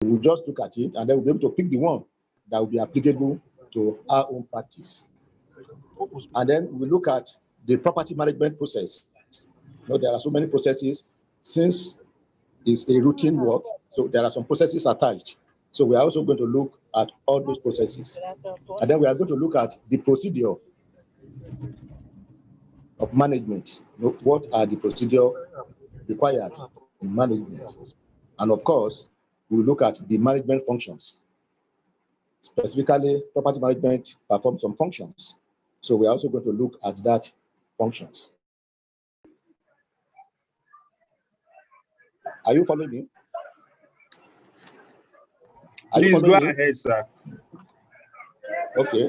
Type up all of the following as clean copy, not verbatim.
We'll just look at it, and then we'll be able to pick the one that will be applicable to our own practice. And then we look at the property management process. There are so many processes. Since it's a routine work, so there are some processes attached. So we are also going to look at all those processes. And then we are going to look at the procedure of management. What are the procedures required in management? And of course, we'll look at the management functions. Specifically, property management performs some functions. So we're also going to look at that functions. Are you following me? Please go ahead, sir. Okay.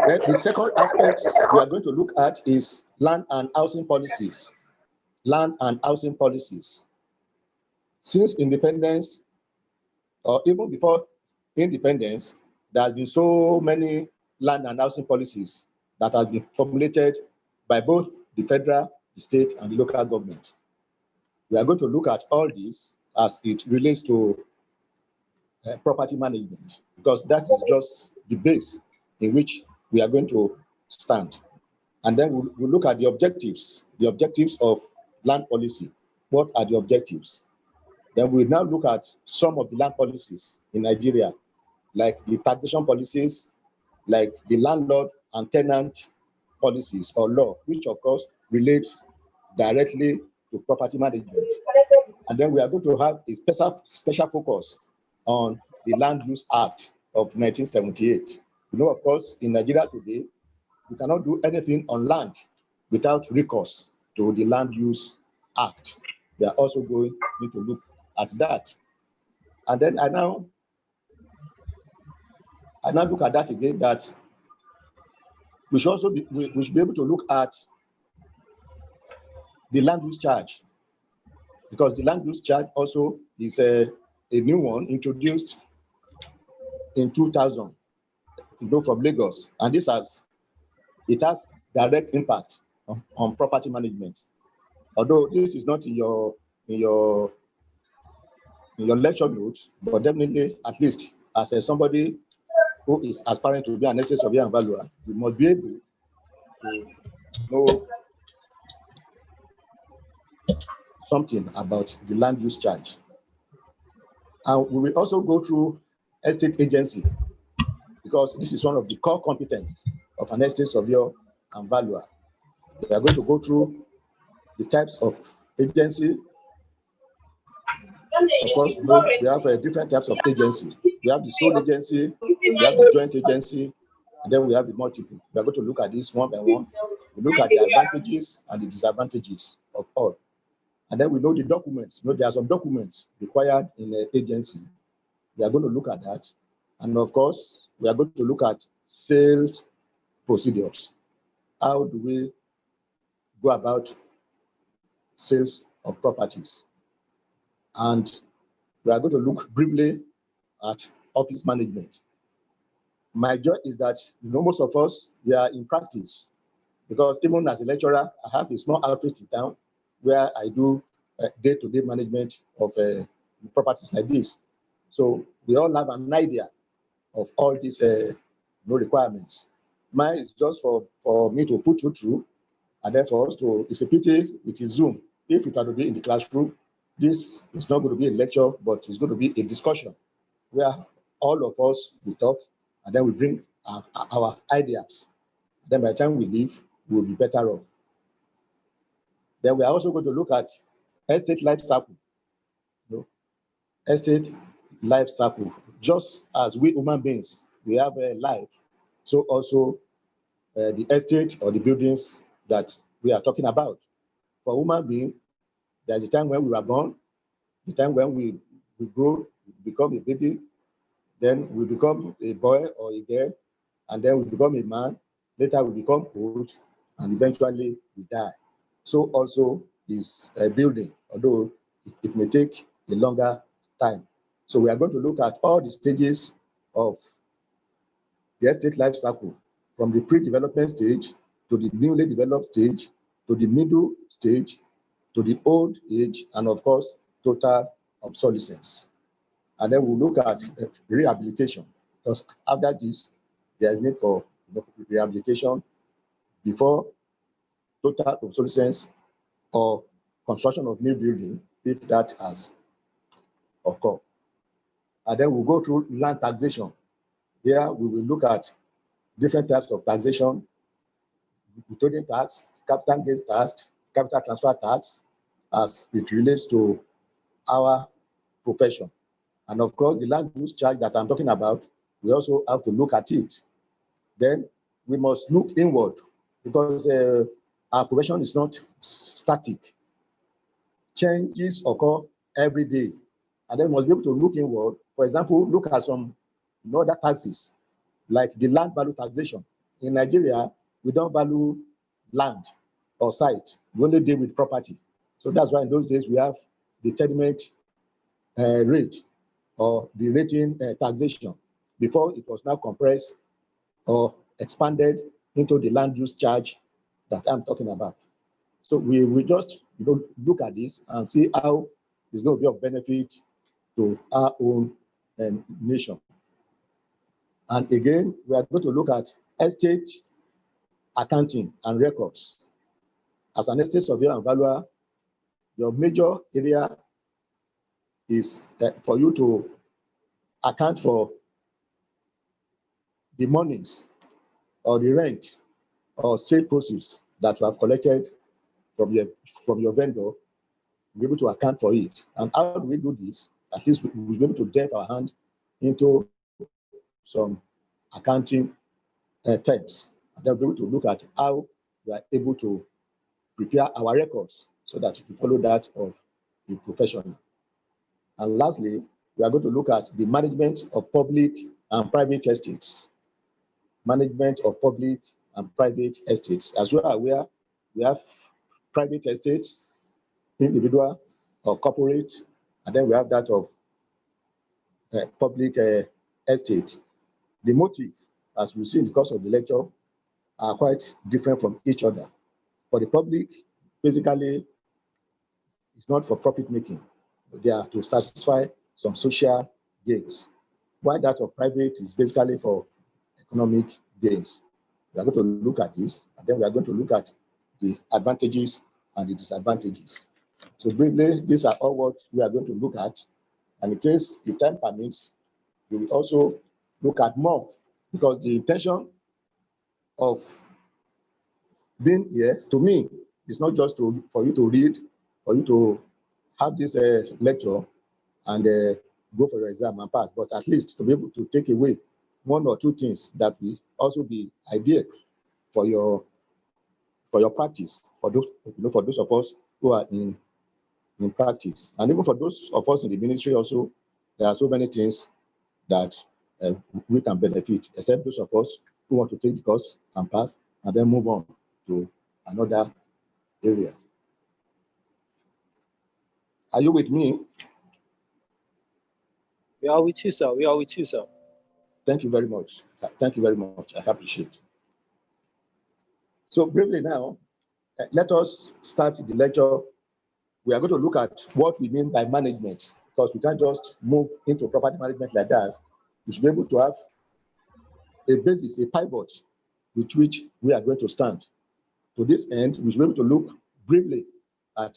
Then the second aspect we are going to look at is land and housing policies. Land and housing policies. Since independence, or even before independence, there have been so many land and housing policies that have been formulated by both the federal, the state, and the local government. We are going to look at all this as it relates to property management, because that is just the base in which we are going to stand. And then we'll look at the objectives of land policy. What are the objectives? Then we'll now look at some of the land policies in Nigeria, like the taxation policies, like the landlord and tenant policies or law, which of course relates directly to property management. And then we are going to have a special focus on the Land Use Act of 1978. Of course, in Nigeria today, we cannot do anything on land without recourse to the Land Use Act. We are also going to look at that. And then I now look at that again, that we should also be able to look at the land use charge, because the land use charge also is a new one introduced in 2000, from Lagos, and it has direct impact on property management. Although this is not in your lecture notes, but definitely, at least as somebody who is aspiring to be an estate surveyor and valuer, you must be able to know something about the land use charge. And we will also go through estate agency, because this is one of the core competencies of an estate surveyor and valuer. We are going to go through the types of agency. Of course, we have different types of agency. We have the sole agency, we have the joint agency, and then we have the multiple. We are going to look at this one by one. We look at the advantages and the disadvantages of all. And then we know the documents. There are some documents required in an agency. We are going to look at that. And of course, we are going to look at sales procedures. How do we go about sales of properties? And we are going to look briefly at office management. My joy is that most of us, we are in practice, because even as a lecturer, I have a small outreach in town where I do day-to-day management of properties like this. So we all have an idea of all these requirements. Mine is just for me to put you through, and then for us to, it's a pity it is Zoom. If it had to be in the classroom, this is not going to be a lecture, but it's going to be a discussion where all of us will talk, and then we bring our ideas. Then by the time we leave, we'll be better off. Then we are also going to look at estate life cycle. Estate life cycle. Just as we human beings, we have a life, so also the estate or the buildings that we are talking about. For human being, there's a time when we were born, the time when we grow, we become a baby, then we become a boy or a girl, and then we become a man. Later we become old, and eventually we die. So also is a building, although it may take a longer time. So we are going to look at all the stages of the estate life cycle, from the pre-development stage to the newly developed stage, to the middle stage, to the old age, and of course, total obsolescence. And then we'll look at rehabilitation, because after this, there is need for rehabilitation before total obsolescence or construction of new building, if that has occurred. And then we'll go through land taxation. Here we will look at different types of taxation: withholding tax, capital gains tax, capital transfer tax, as it relates to our profession. And of course, the land use charge that I'm talking about, we also have to look at it. Then we must look inward, because our profession is not static. Changes occur every day. And then we must be able to look inward. For example, look at some other taxes, like the land value taxation. In Nigeria, we don't value land or site. We only deal with property. So that's why in those days we have the tenement rate, or the rating taxation, before it was now compressed or expanded into the land use charge that I'm talking about. So we just look at this and see how it's going to be of benefit to our own nation. And again, we are going to look at estate accounting and records. As an estate surveyor and valuer, your major area is for you to account for the monies or the rent or sale proceeds that you have collected from your vendor. Be able to account for it. And how do we do this? At least we'll be able to dip our hand into some accounting terms. And then we'll be able to look at how we are able to prepare our records so that it will follow that of the professional. And lastly, we are going to look at the management of public and private estates. Management of public and private estates. As you are aware, we have private estates, individual or corporate, and then we have that of public estate. The motive, as we see in the course of the lecture, are quite different from each other. For the public, basically, it's not for profit making. They are to satisfy some social gains. While that of private is basically for economic gains. We are going to look at this, and then we are going to look at the advantages and the disadvantages. So briefly, these are all what we are going to look at. And in case the time permits, we will also look at more, because the intention of being here, to me, is not just for you to read, for you to have this lecture and go for your exam and pass, but at least to be able to take away one or two things that will also be ideal for your practice, for those of us who are in practice, and even for those of us in the ministry also. There are so many things that we can benefit, except those of us who want to take the course and pass and then move on to another area. Are you with me? We are with you, sir. We are with you, sir. Thank you very much. Thank you very much. I appreciate. So briefly now, let us start the lecture. We are going to look at what we mean by management, because we can't just move into property management like that. We should be able to have a basis, a pivot with which we are going to stand. To this end, we should be able to look briefly at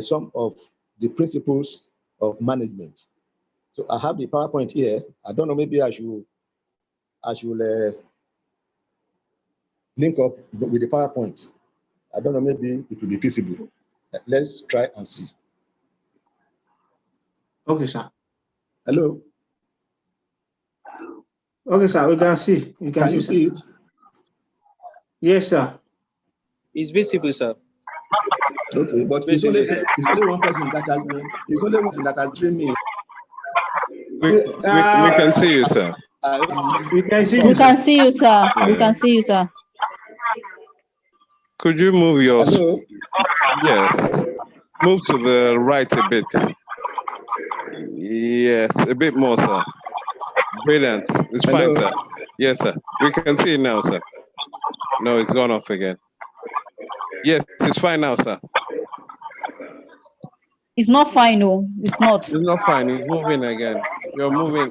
some of the principles of management. So I have the PowerPoint here. I don't know, maybe I should link up with the PowerPoint. I don't know, maybe it will be feasible. Let's try and see. Okay, sir. Hello. Okay, sir. We can see. You can you see it? Yes, sir. It's visible, sir. Okay, but it's only one person that has me. It's only one person that has dreamed me. We can see you, sir. We can see you. We can see you, sir. We can see you, sir. Could you move your? Hello? Yes. Move to the right a bit. Yes, a bit more, sir. Brilliant. It's Hello? fine, sir. Yes, sir. We can see it now, sir. No, it's gone off again. Yes, it's fine now, sir. It's not fine, no. It's not. It's not fine. It's moving again. You're moving.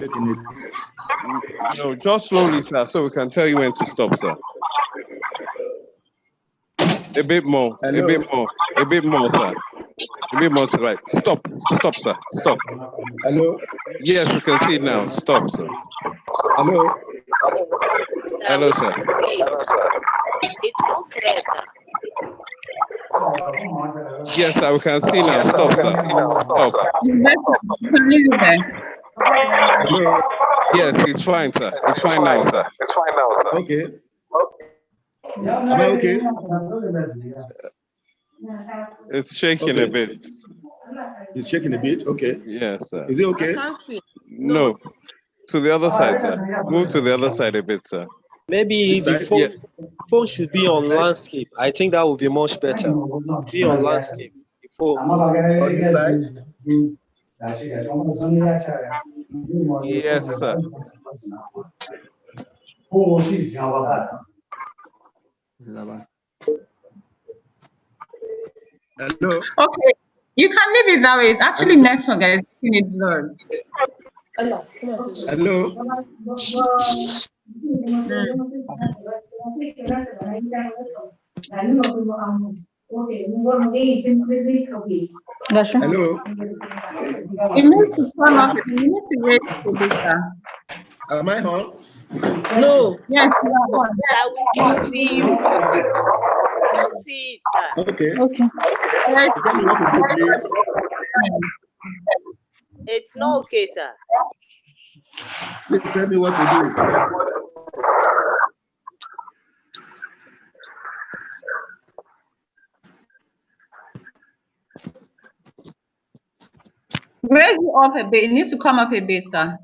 No, just slowly, sir, so we can tell you when to stop, sir. A bit more. Hello? A bit more. A bit more, sir. A bit more to right. Stop. Stop, sir. Stop. Hello? Yes, we can see it now. Stop, sir. Hello? Hello, sir. It's not clear, sir. Yes, sir, we can see now. Stop, sir. Stop. Hello? Yes, it's fine, sir. It's fine now, sir. Okay. Am I okay? It's shaking a bit. It's shaking a bit. Okay. Yes, sir. Is it okay? No. To the other side, sir. Move to the other side a bit, sir. Maybe the phone should be on landscape. I think that would be much better. Be on landscape before. On this side? Yes, sir. Hello? Okay, you can leave it that way. It's actually network, guys. You need blurred. Hello? Hello? You need to turn off it. You need to raise the data. Am I on? No. Yes, you are on. Sir, we can see you. We can see it, sir. Okay. Okay. Yes, Tell me what to do, please. It's not okay, sir. Please tell me what to do. raise it up a bit. It needs to come up a bit, sir.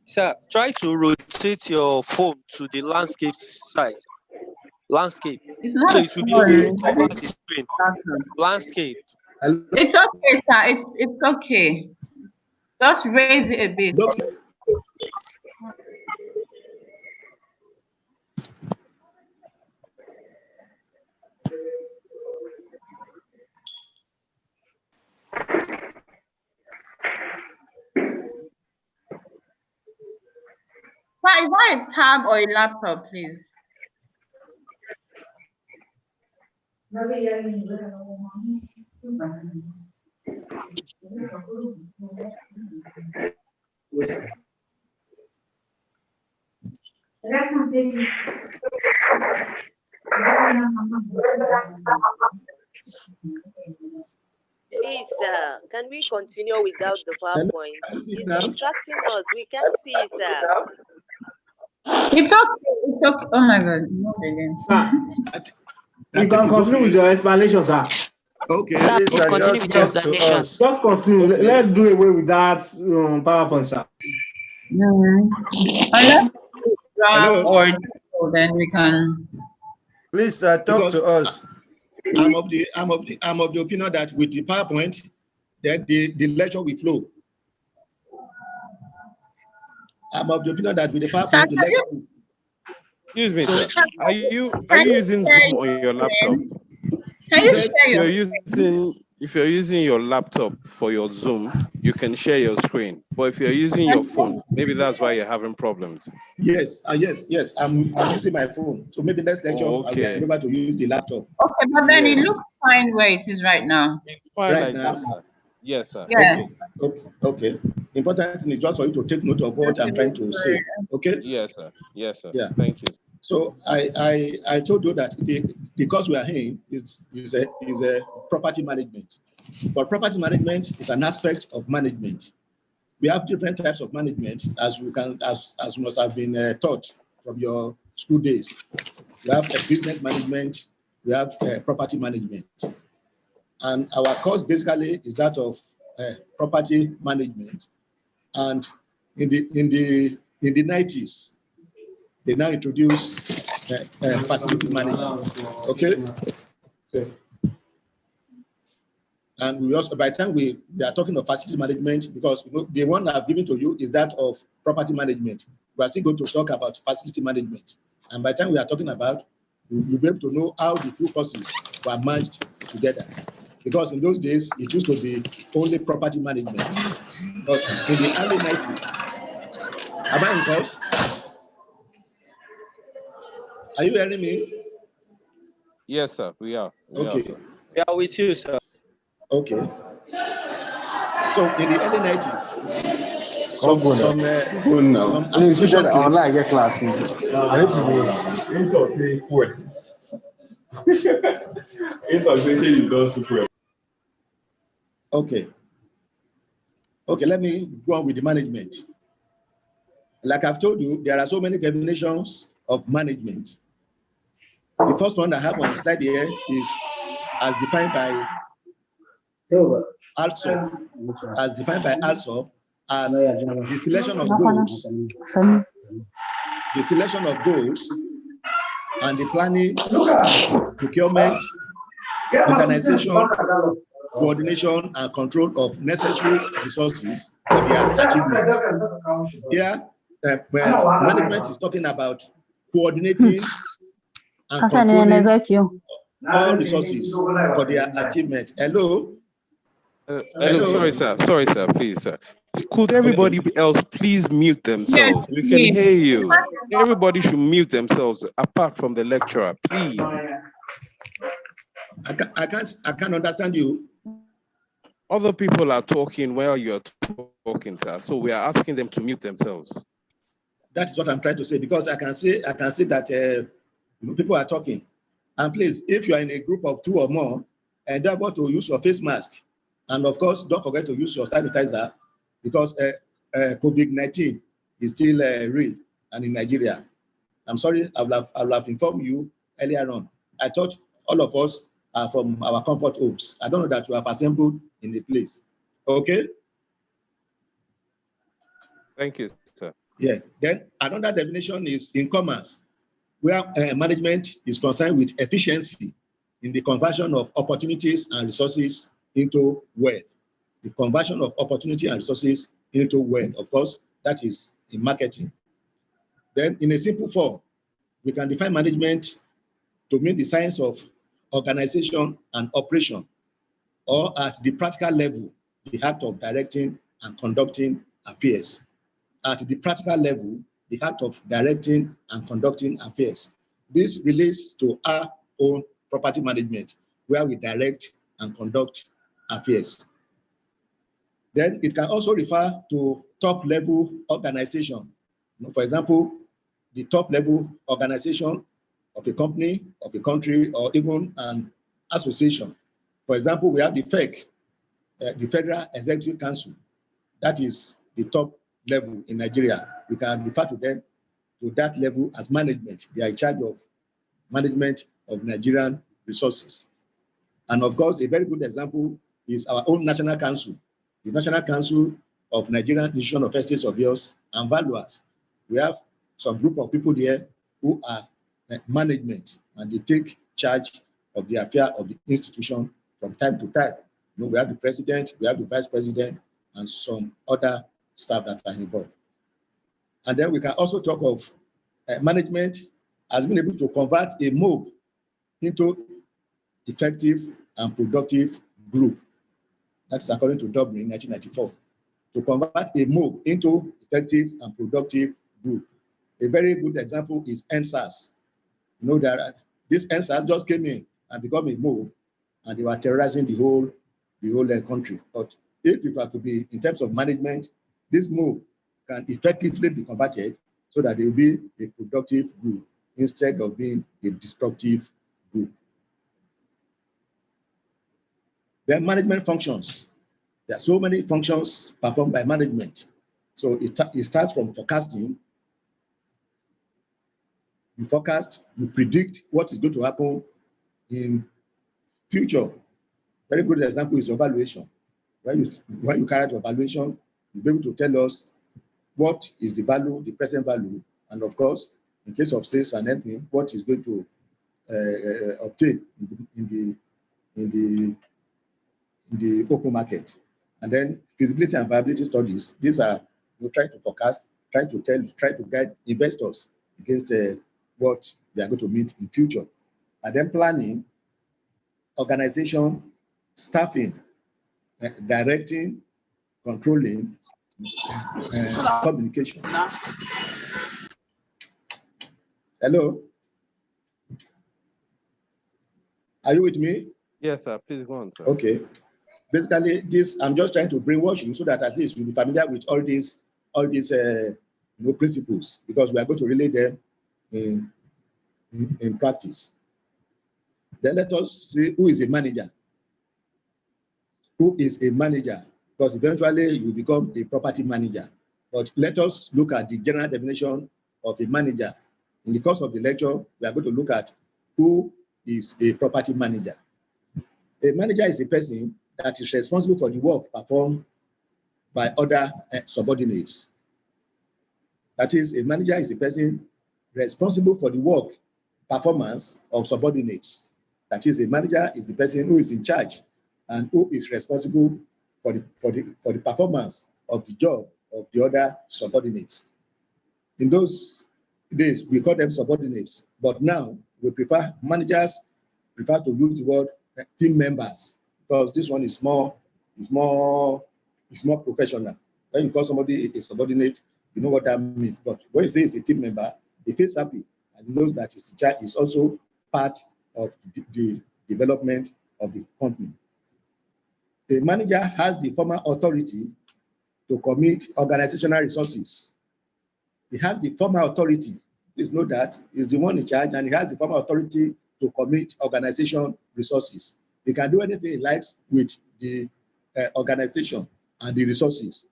Sir, try to rotate your phone to the landscape side. Landscape. It's not So a it will be able to phone. cover the screen. Landscape. Hello? It's okay, sir. It's okay. Just raise it a bit. Okay. Sir, is that a tab or a laptop, please? Please, can we continue without the PowerPoint? It's distracting us. We can't see it, sir. It's okay. It's okay. Oh my God. Not again. You can continue with your explanation, sir. Okay. Sir, Please, please continue with your just talk to explanation. us. Just continue. Let's do away with that PowerPoint, sir. Unless you grab Hello? or then we can. Please, talk Because to us. I'm of the opinion that with the PowerPoint, that the lecture will flow. I'm of the opinion that with the PowerPoint, the lecture will. Excuse me, sir. Are you using Zoom on your laptop? Can you share your If you're using your laptop for your Zoom, you can share your screen. But if you're using your phone, maybe that's why you're having problems. Yes, yes. I'm using my phone. So maybe next lecture, Oh, okay. I will be able to use the laptop. Okay, but then it Yes. looks fine where it is right now. It's fine Right like now? this, sir. Yes, sir. Yeah. Okay. Important thing is just for you to take note of what I'm trying to say. Okay? Yes, sir. Yes, sir. Yeah. Thank you. So I told you that the course we are in is a property management. But property management is an aspect of management. We have different types of management as must have been taught from your school days. We have a business management, we have property management. And our course basically is that of property management. And in the 90s, they now introduced facility management. Okay. And we also, by the time we are talking of facility management, because the one I've given to you is that of property management. We are still going to talk about facility management. And by the time we are talking about, you'll be able to know how the two courses were merged together. Because in those days, it used to be only property management. But in the early 90s, am I in course? Are you hearing me? Yes, sir. We are. Okay. We are with you, sir. Okay. So in the early 90s, some association online get class. I need to Okay. Okay, let me go on with the management. Like I've told you, there are so many definitions of management. The first one I have on the slide here is as defined by ALSOP, as the selection of goals, and the planning, procurement, organization, coordination, and control of necessary resources for their achievement. Here, management is talking about coordinating and controlling all resources for their achievement. Hello? Hello, sorry, sir, please, sir. Could everybody else please mute themselves? We can hear you. Everybody should mute themselves apart from the lecturer, please. I can't understand you. Other people are talking while you're talking, sir. So we are asking them to mute themselves. That's what I'm trying to say, because I can see that people are talking. And please, if you are in a group of 2 or more, endeavor to use your face mask. And of course, don't forget to use your sanitizer, because COVID-19 is still real and in Nigeria. I'm sorry, I will have informed you earlier on. I thought all of us are from our comfort homes. I don't know that you have assembled in a place. Okay? Thank you, sir. Yeah. Then another definition is in commerce, where management is concerned with efficiency in the conversion of opportunities and resources into wealth. The conversion of opportunity and resources into wealth, of course, that is in marketing. Then in a simple form, we can define management to mean the science of organization and operation, or at the practical level, the act of directing and conducting affairs. At the practical level, the act of directing and conducting affairs. This relates to our own property management, where we direct and conduct affairs. Then it can also refer to top-level organization. For example, the top-level organization of a company, of a country, or even an association. For example, we have the FEC, the Federal Executive Council. That is the top level in Nigeria. We can refer to them to that level as management. They are in charge of management of Nigerian resources. And of course, a very good example is our own National Council, the National Council of Nigerian Institution of Estate Surveyors and Valuers. We have some group of people there who are management, and they take charge of the affair of the institution from time to time. You know, we have the president, we have the vice president, and some other staff that are involved. And then we can also talk of management has been able to convert a mob into effective and productive group. That's according to Dublin in 1994. To convert a mob into effective and productive group. A very good example is NSAS. You know that this NSAS just came in and become a mob, and they were terrorizing the whole country. But if it were to be in terms of management, this mob can effectively be converted so that they will be a productive group instead of being a destructive group. Then management functions. There are so many functions performed by management. So it starts from forecasting. You forecast, you predict what is going to happen in future. Very good example is evaluation. When you carry out your evaluation, you'll be able to tell us what is the value, the present value, and of course, in case of sales and anything, what is going to obtain in the open market. And then feasibility and viability studies. These are trying to forecast, try to guide investors against what they are going to meet in future. And then planning, organization, staffing, directing, controlling, communication. Hello? Are you with me? Yes, sir. Please go on, sir. Okay. Basically, this I'm just trying to brainwash you so that at least you'll be familiar with all these principles, because we are going to relay them in practice. Then let us see who is a manager. Who is a manager? Because eventually you become a property manager. But let us look at the general definition of a manager. In the course of the lecture, we are going to look at who is a property manager. A manager is a person that is responsible for the work performed by other subordinates. That is, a manager is a person responsible for the work performance of subordinates. That is, a manager is the person who is in charge and who is responsible for the performance of the job of the other subordinates. In those days, we call them subordinates, but now managers prefer to use the word team members, because this one is more professional. When you call somebody a subordinate, you know what that means. But when you say it's a team member, he feels happy and knows that his child is also part of the development of the company. The manager has the formal authority to commit organizational resources. He has the formal authority. Please note that he's the one in charge, and he has the formal authority to commit organization resources. He can do anything he likes with the organization and the resources.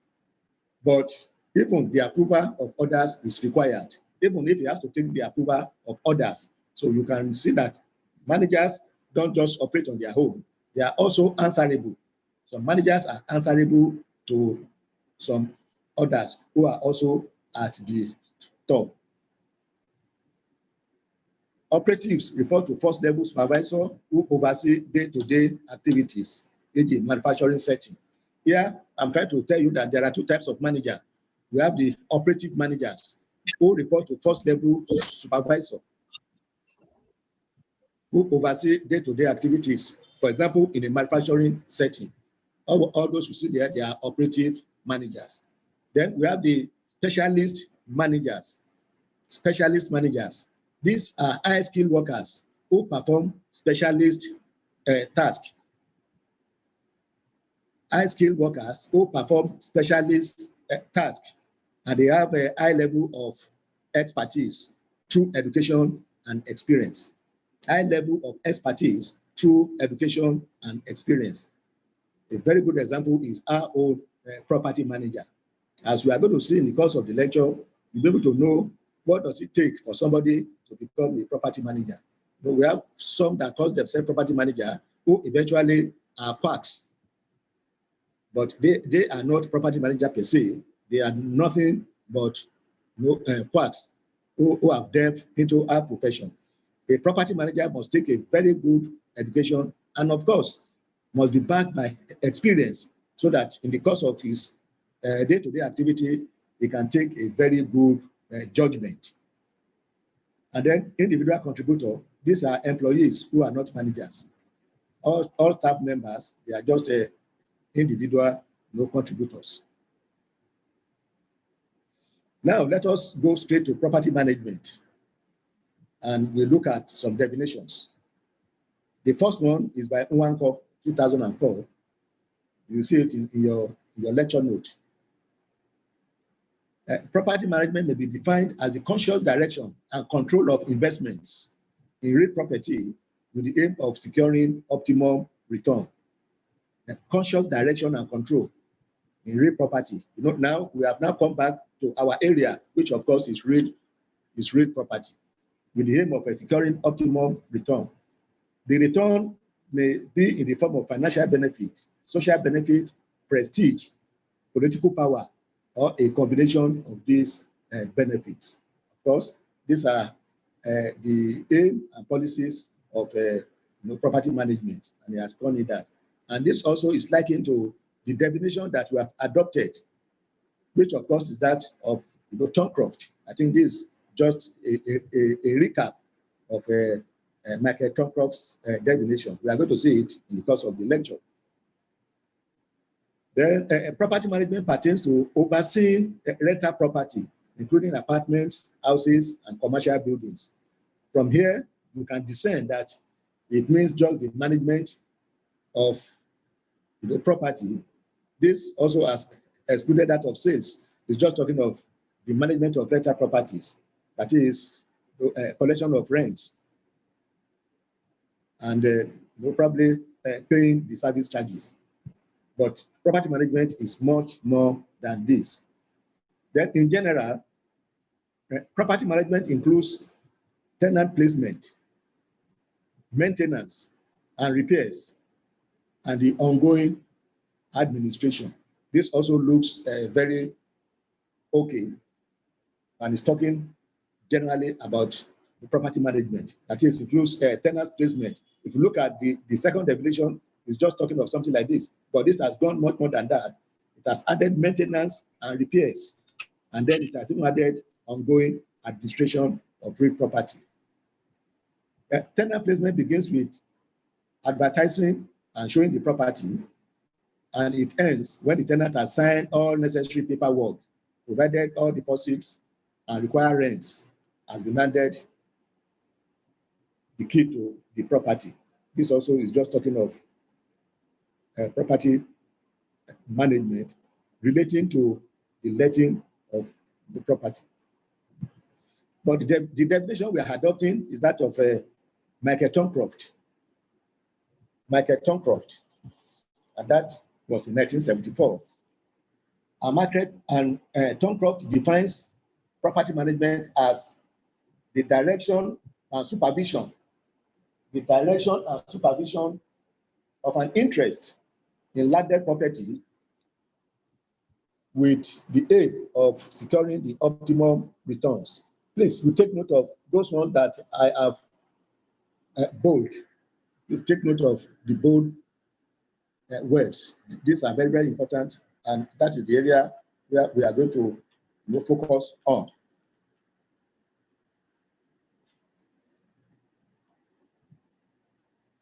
But even the approval of others is required, even if he has to take the approval of others. So you can see that managers don't just operate on their own. They are also answerable. Some managers are answerable to some others who are also at the top. Operatives report to first level supervisor who oversee day-to-day activities in the manufacturing setting. Here, I'm trying to tell you that there are two types of manager. We have the operative managers who report to first level supervisor who oversee day-to-day activities. For example, in a manufacturing setting, all those you see there, they are operative managers. Then we have the specialist managers. Specialist managers. These are high-skilled workers who perform specialist tasks. High-skilled workers who perform specialist tasks, and they have a high level of expertise through education and experience. High level of expertise through education and experience. A very good example is our own property manager. As we are going to see in the course of the lecture, you'll be able to know what does it take for somebody to become a property manager. You know, we have some that call themselves property manager who eventually are quacks, but they are not property manager per se. They are nothing but quacks who have delved into our profession. A property manager must take a very good education and, of course, must be backed by experience so that in the course of his day-to-day activity, he can take a very good judgment. And then individual contributor, these are employees who are not managers. All staff members, they are just individual contributors. Now, let us go straight to property management, and we'll look at some definitions. The first one is by Nwanko, 2004. You see it in your lecture note. Property management may be defined as the conscious direction and control of investments in real property with the aim of securing optimum return. Conscious direction and control in real property. You know, now we have now come back to our area, which of course is real property, with the aim of securing optimum return. The return may be in the form of financial benefit, social benefit, prestige, political power, or a combination of these benefits. Of course, these are the aim and policies of property management, and he has called it that. And this also is likened to the definition that we have adopted, which of course is that of Thorncroft. I think this is just a recap of Michael Thorncroft's definition. We are going to see it in the course of the lecture. Then property management pertains to overseeing rental property, including apartments, houses, and commercial buildings. From here, you can discern that it means just the management of the property. This also has excluded that of sales. It's just talking of the management of rental properties, that is collection of rents, and probably paying the service charges. But property management is much more than this. Then in general, property management includes tenant placement, maintenance, and repairs, and the ongoing administration. This also looks very okay, and is talking generally about the property management. That is, includes tenant placement. If you look at the second definition, it's just talking of something like this, but this has gone much more than that. It has added maintenance and repairs, and then it has even added ongoing administration of real property. Tenant placement begins with advertising and showing the property, and it ends when the tenant has signed all necessary paperwork, provided all deposits and required rents, has been handed the key to the property. This also is just talking of property management relating to the letting of the property. But the definition we are adopting is that of Michael Toncroft. Michael Toncroft, and that was in 1974. And Toncroft defines property management as the direction and supervision of an interest in landed property with the aim of securing the optimum returns. Please, you take note of those ones that I have bold. Please take note of the bold words. These are very, very important, and that is the area where we are going to focus on.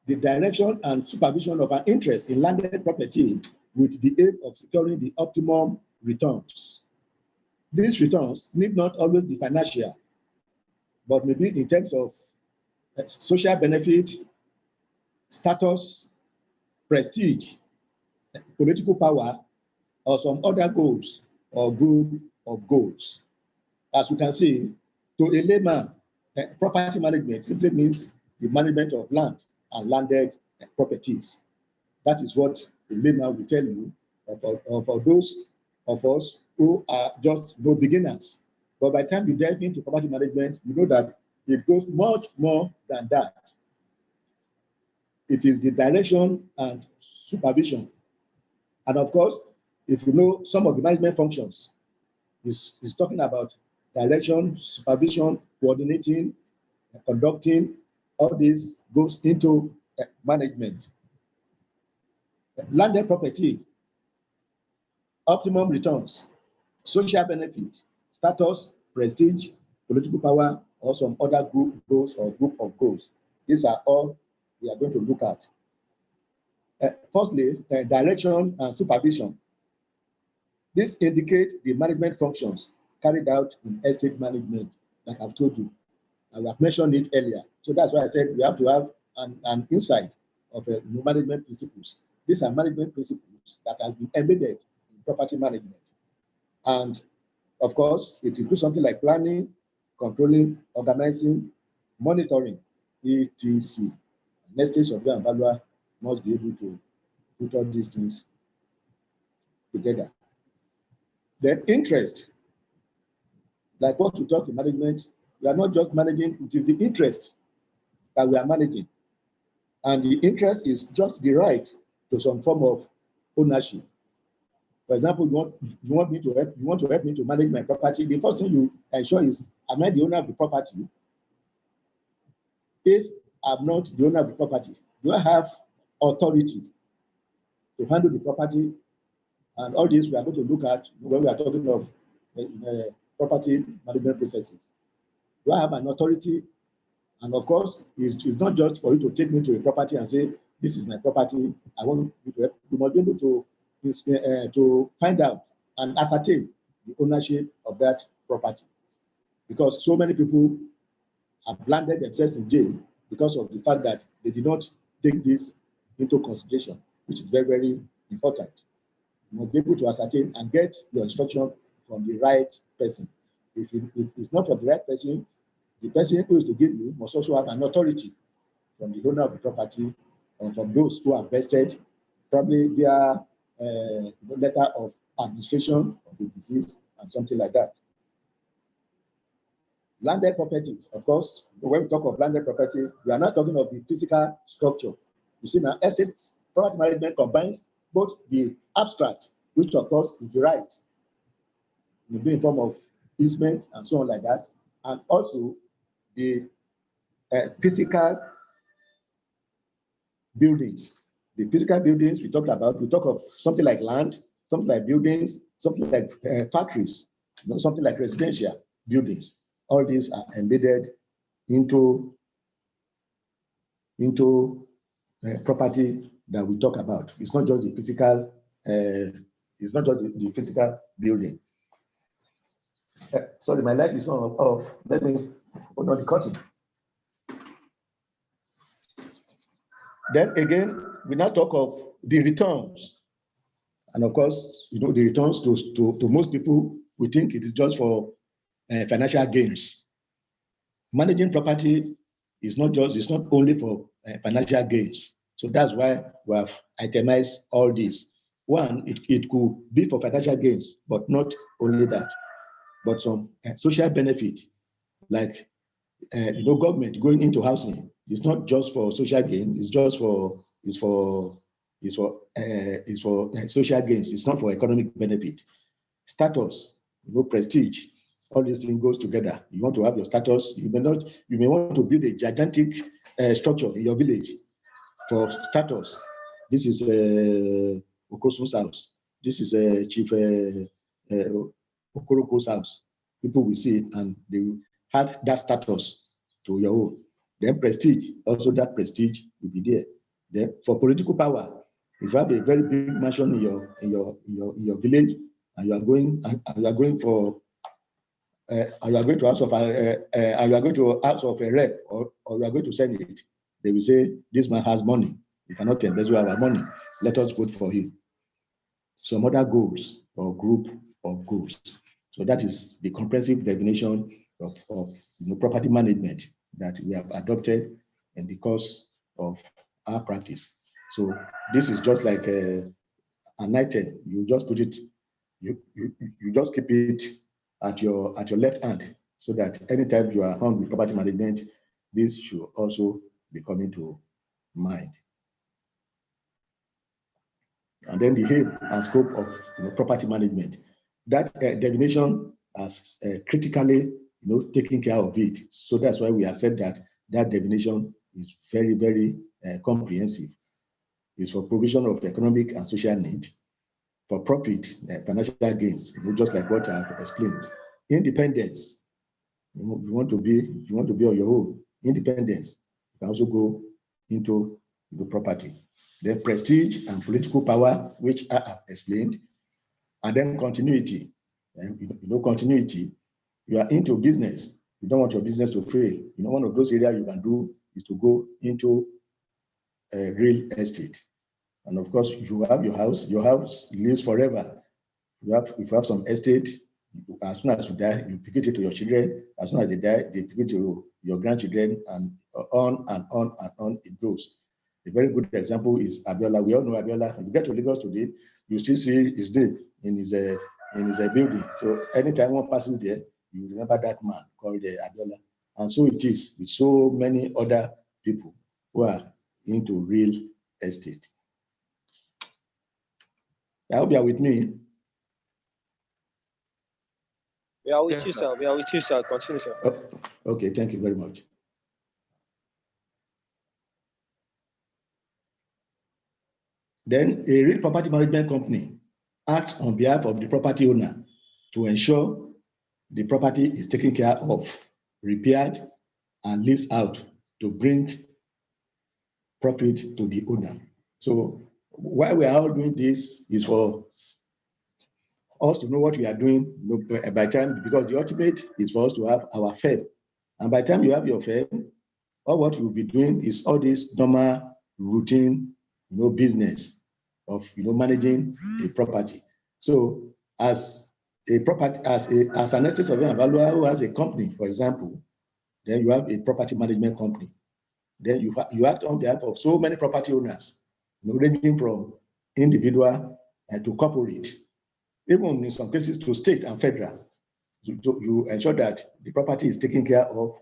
The direction and supervision of an interest in landed property with the aim of securing the optimum returns. These returns need not always be financial, but maybe in terms of social benefit, status, prestige, political power, or some other goals or group of goals. As you can see, to a layman, property management simply means the management of land and landed properties. That is what a layman will tell you of those of us who are just no beginners. But by the time you delve into property management, you know that it goes much more than that. It is the direction and supervision. And of course, if you know some of the management functions, is talking about direction, supervision, coordinating, conducting. All this goes into management. Landed property, optimum returns, social benefit, status, prestige, political power, or some other group goals or group of goals. These are all we are going to look at. Firstly, direction and supervision. This indicates the management functions carried out in estate management, like I've told you. And we have mentioned it earlier. So that's why I said we have to have an insight of management principles. These are management principles that has been embedded in property management. And of course, it includes something like planning, controlling, organizing, monitoring, etc. Next stage of and valuer must be able to put all these things together. Then interest, like what we talk in management, we are not just managing, it is the interest that we are managing. And the interest is just the right to some form of ownership. For example, you want to help me to manage my property. The first thing you ensure is, am I the owner of the property? If I'm not the owner of the property, do I have authority to handle the property? And all this we are going to look at when we are talking of property management processes. Do I have an authority? And of course, it's not just for you to take me to a property and say, this is my property, I want you to help. You must be able to is to find out and ascertain the ownership of that property, because so many people have landed themselves in jail because of the fact that they did not take this into consideration, which is very, very important. You must be able to ascertain and get your instruction from the right person. If it's not from the right person, the person who is to give you must also have an authority from the owner of the property or from those who are vested, probably via letter of administration of the disease and something like that. Landed property, of course, when we talk of landed property, we are not talking of the physical structure. You see now, estate property management combines both the abstract, which of course is the right, in form of easement and so on like that, and also the physical buildings. The physical buildings we talk about, we talk of something like land, something like buildings, something like factories, something like residential buildings. All these are embedded into property that we talk about. It's not just the physical. It's not just the physical building. Sorry, my light is not off. Let me put on the curtain. Then again, we now talk of the returns. And of course, the returns to most people, we think it is just for financial gains. Managing property is not only for financial gains. So that's why we have itemized all this. One, it could be for financial gains, but not only that, but some social benefit, like government going into housing. It's not just for social gain. It's for social gains. It's not for economic benefit. Status, prestige. All these things goes together. You want to have your status. You may want to build a gigantic structure in your village for status. This is Okosun's house. This is Chief Okoroko's house. People will see it and they will add that status to your own. Then prestige, also that prestige will be there. Then for political power, if you have a very big mansion in your village, and you are going to house of a rep, or you are going to Senate, they will say this man has money. You cannot embezzle our money. Let us vote for him. Some other goals or group of goals. So that is the comprehensive definition of property management that we have adopted in the course of our practice. So this is just like an item. You just put it, you just keep it at your left hand, so that anytime you are on with property management, this should also be coming to mind. And then the aim and scope of property management. That definition has critically taken care of it. So that's why we have said that definition is very, very comprehensive. It's for provision of economic and social need, for profit, financial gains, just like what I've explained. Independence. You want to be on your own. Independence. You can also go into the property. Then prestige and political power, which I have explained. And then continuity. Continuity. You are into business. You don't want your business to fail. One of those areas you can do is to go into real estate. And of course, you have your house lives forever. If you have some estate, as soon as you die, you pick it to your children. As soon as they die, they pick it to your grandchildren, and on and on and on it goes. A very good example is Abiola. We all know Abiola. If you get to Lagos today, you still see his name in his building. So anytime one passes there, you remember that man called Abiola. And so it is with so many other people who are into real estate. I hope you are with me. We are with you, sir. We are with you, sir. Continue, sir. Oh, okay, thank you very much. Then a real property management company acts on behalf of the property owner to ensure the property is taken care of, repaired, and leased out to bring profit to the owner. So why we are all doing this is for us to know what we are doing, by time, because the ultimate is for us to have our firm. And by the time you have your firm, all what you'll be doing is all this normal routine, business of managing a property. So as a property, as an estate surveyor and valuer who has a company, for example, then you have a property management company. Then you act on behalf of so many property owners, ranging from individual to corporate, even in some cases to state and federal. You ensure that the property is taken care of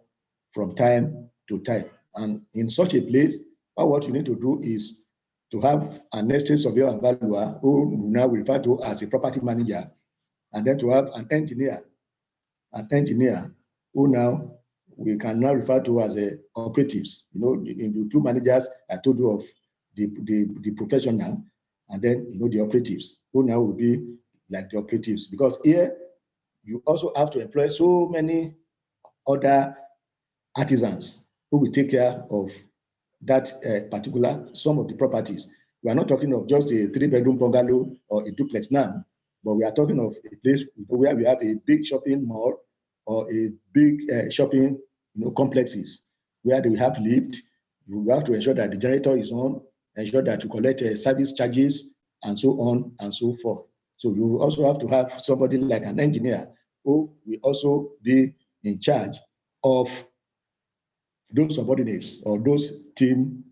from time to time. And in such a place, what you need to do is to have an estate surveyor and valuer, who now we refer to as a property manager, and then to have an engineer who now we can now refer to as operatives. In the two managers I told you of, the professional, and then the operatives, who now will be like the operatives, because here you also have to employ so many other artisans who will take care of that particular some of the properties. We are not talking of just a 3-bedroom bungalow or a duplex now, but we are talking of a place where we have a big shopping mall or a big shopping complexes where they have lived. You have to ensure that the generator is on, ensure that you collect service charges, and so on and so forth. So you also have to have somebody like an engineer who will also be in charge of those subordinates or those team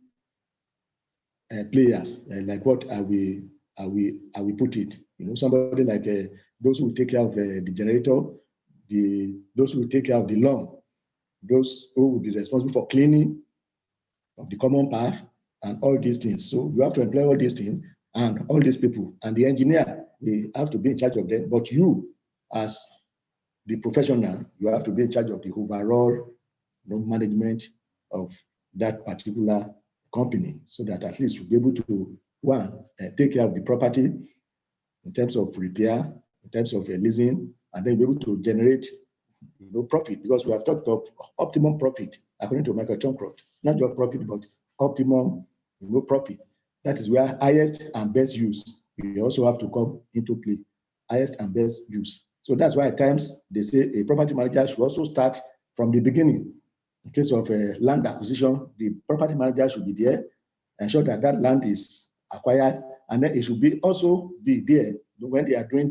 players, like what I will put it. Somebody like those who take care of the generator, those who take care of the lawn, those who will be responsible for cleaning of the common path, and all these things. So you have to employ all these things and all these people, and the engineer, they have to be in charge of them. But you, as the professional, you have to be in charge of the overall management of that particular company, so that at least you'll be able to, one, take care of the property in terms of repair, in terms of leasing, and then be able to generate profit, because we have talked of optimum profit according to Michael Chomcroft. Not just profit, but optimum profit. That is where highest and best use we also have to come into play. Highest and best use. So that's why at times they say a property manager should also start from the beginning. In case of land acquisition, the property manager should be there, ensure that that land is acquired, and then it should be also be there when they are doing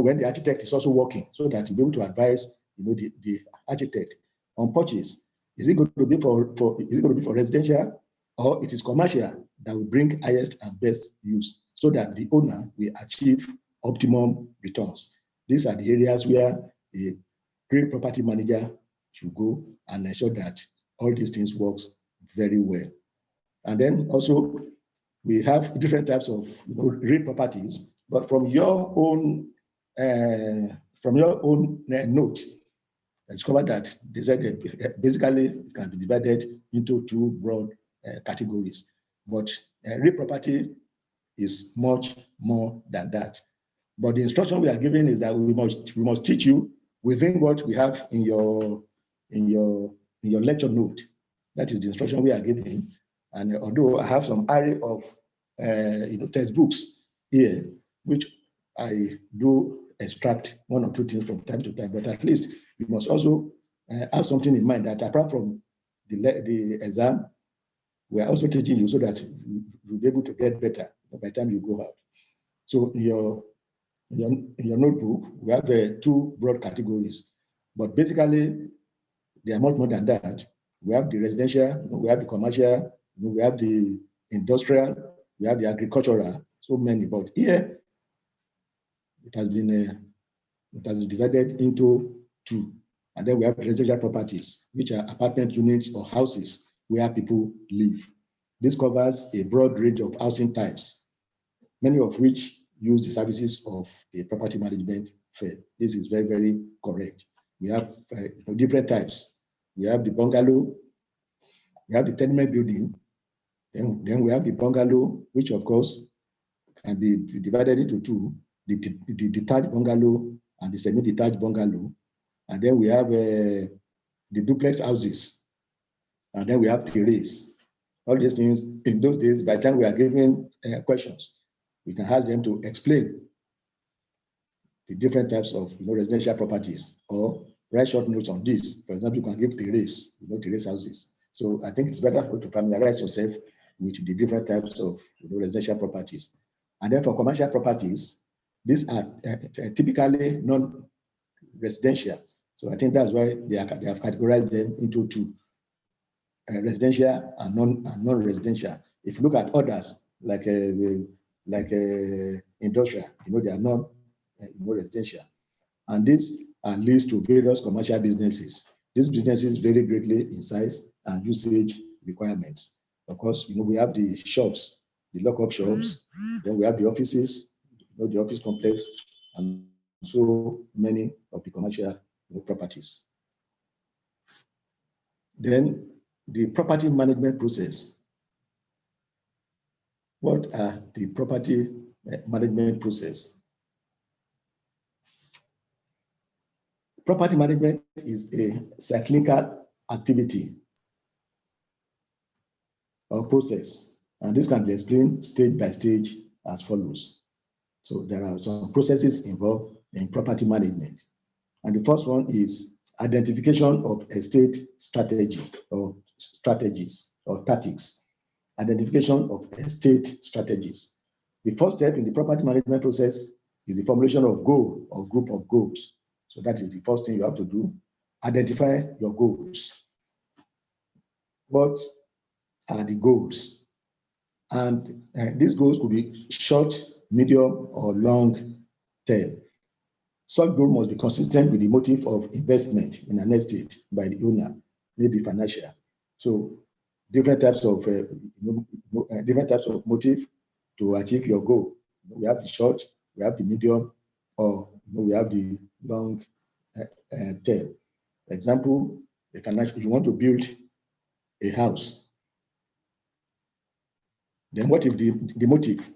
when the architect is also working, so that you'll be able to advise the architect on purchase. Is it going to be for residential, or it is commercial that will bring highest and best use, so that the owner will achieve optimum returns? These are the areas where a great property manager should go and ensure that all these things works very well. And then also we have different types of real properties, but from your own note, I discovered that they said basically it can be divided into two broad categories. But real property is much more than that. But the instruction we are giving is that we must teach you within what we have in your lecture note. That is the instruction we are giving. And although I have some array of textbooks here, which I do extract one or two things from time to time, but at least you must also have something in mind that apart from the exam, we are also teaching you so that you'll be able to get better by the time you go out. So in your notebook, we have two broad categories, but basically they are much more than that. We have the residential, we have the commercial, we have the industrial, we have the agricultural, so many. But here it has been divided into two. And then we have residential properties, which are apartment units or houses where people live. This covers a broad range of housing types, many of which use the services of a property management firm. This is very, very correct. We have different types. We have the bungalow, we have the tenement building, then we have the bungalow, which of course can be divided into two, the detached bungalow and the semi-detached bungalow. And then we have the duplex houses, and then we have terrace. All these things, in those days, by the time we are giving questions, we can ask them to explain the different types of residential properties, or write short notes on this. For example, you can give terrace, terrace houses. So I think it's better to familiarize yourself with the different types of residential properties. And then for commercial properties, these are typically non-residential. So I think that's why they have categorized them into two, residential and non-residential. If you look at others, like industrial, they are non-residential. And this leads to various commercial businesses. These businesses vary greatly in size and usage requirements. Of course, we have the shops, the lock-up shops, then we have the offices, the office complex, and so many of the commercial properties. Then the property management process. What are the property management process? Property management is a cyclical activity or process, and this can be explained stage by stage as follows. So there are some processes involved in property management. And the first one is identification of estate strategy or strategies or tactics. Identification of estate strategies. The first step in the property management process is the formulation of goal or group of goals. So that is the first thing you have to do. Identify your goals. What are the goals? And these goals could be short, medium, or long term. Such goal must be consistent with the motive of investment in an estate by the owner, maybe financial. So different types of motive to achieve your goal. We have the short, we have the medium, or we have the long term. Example, if you want to build a house, then what is the motive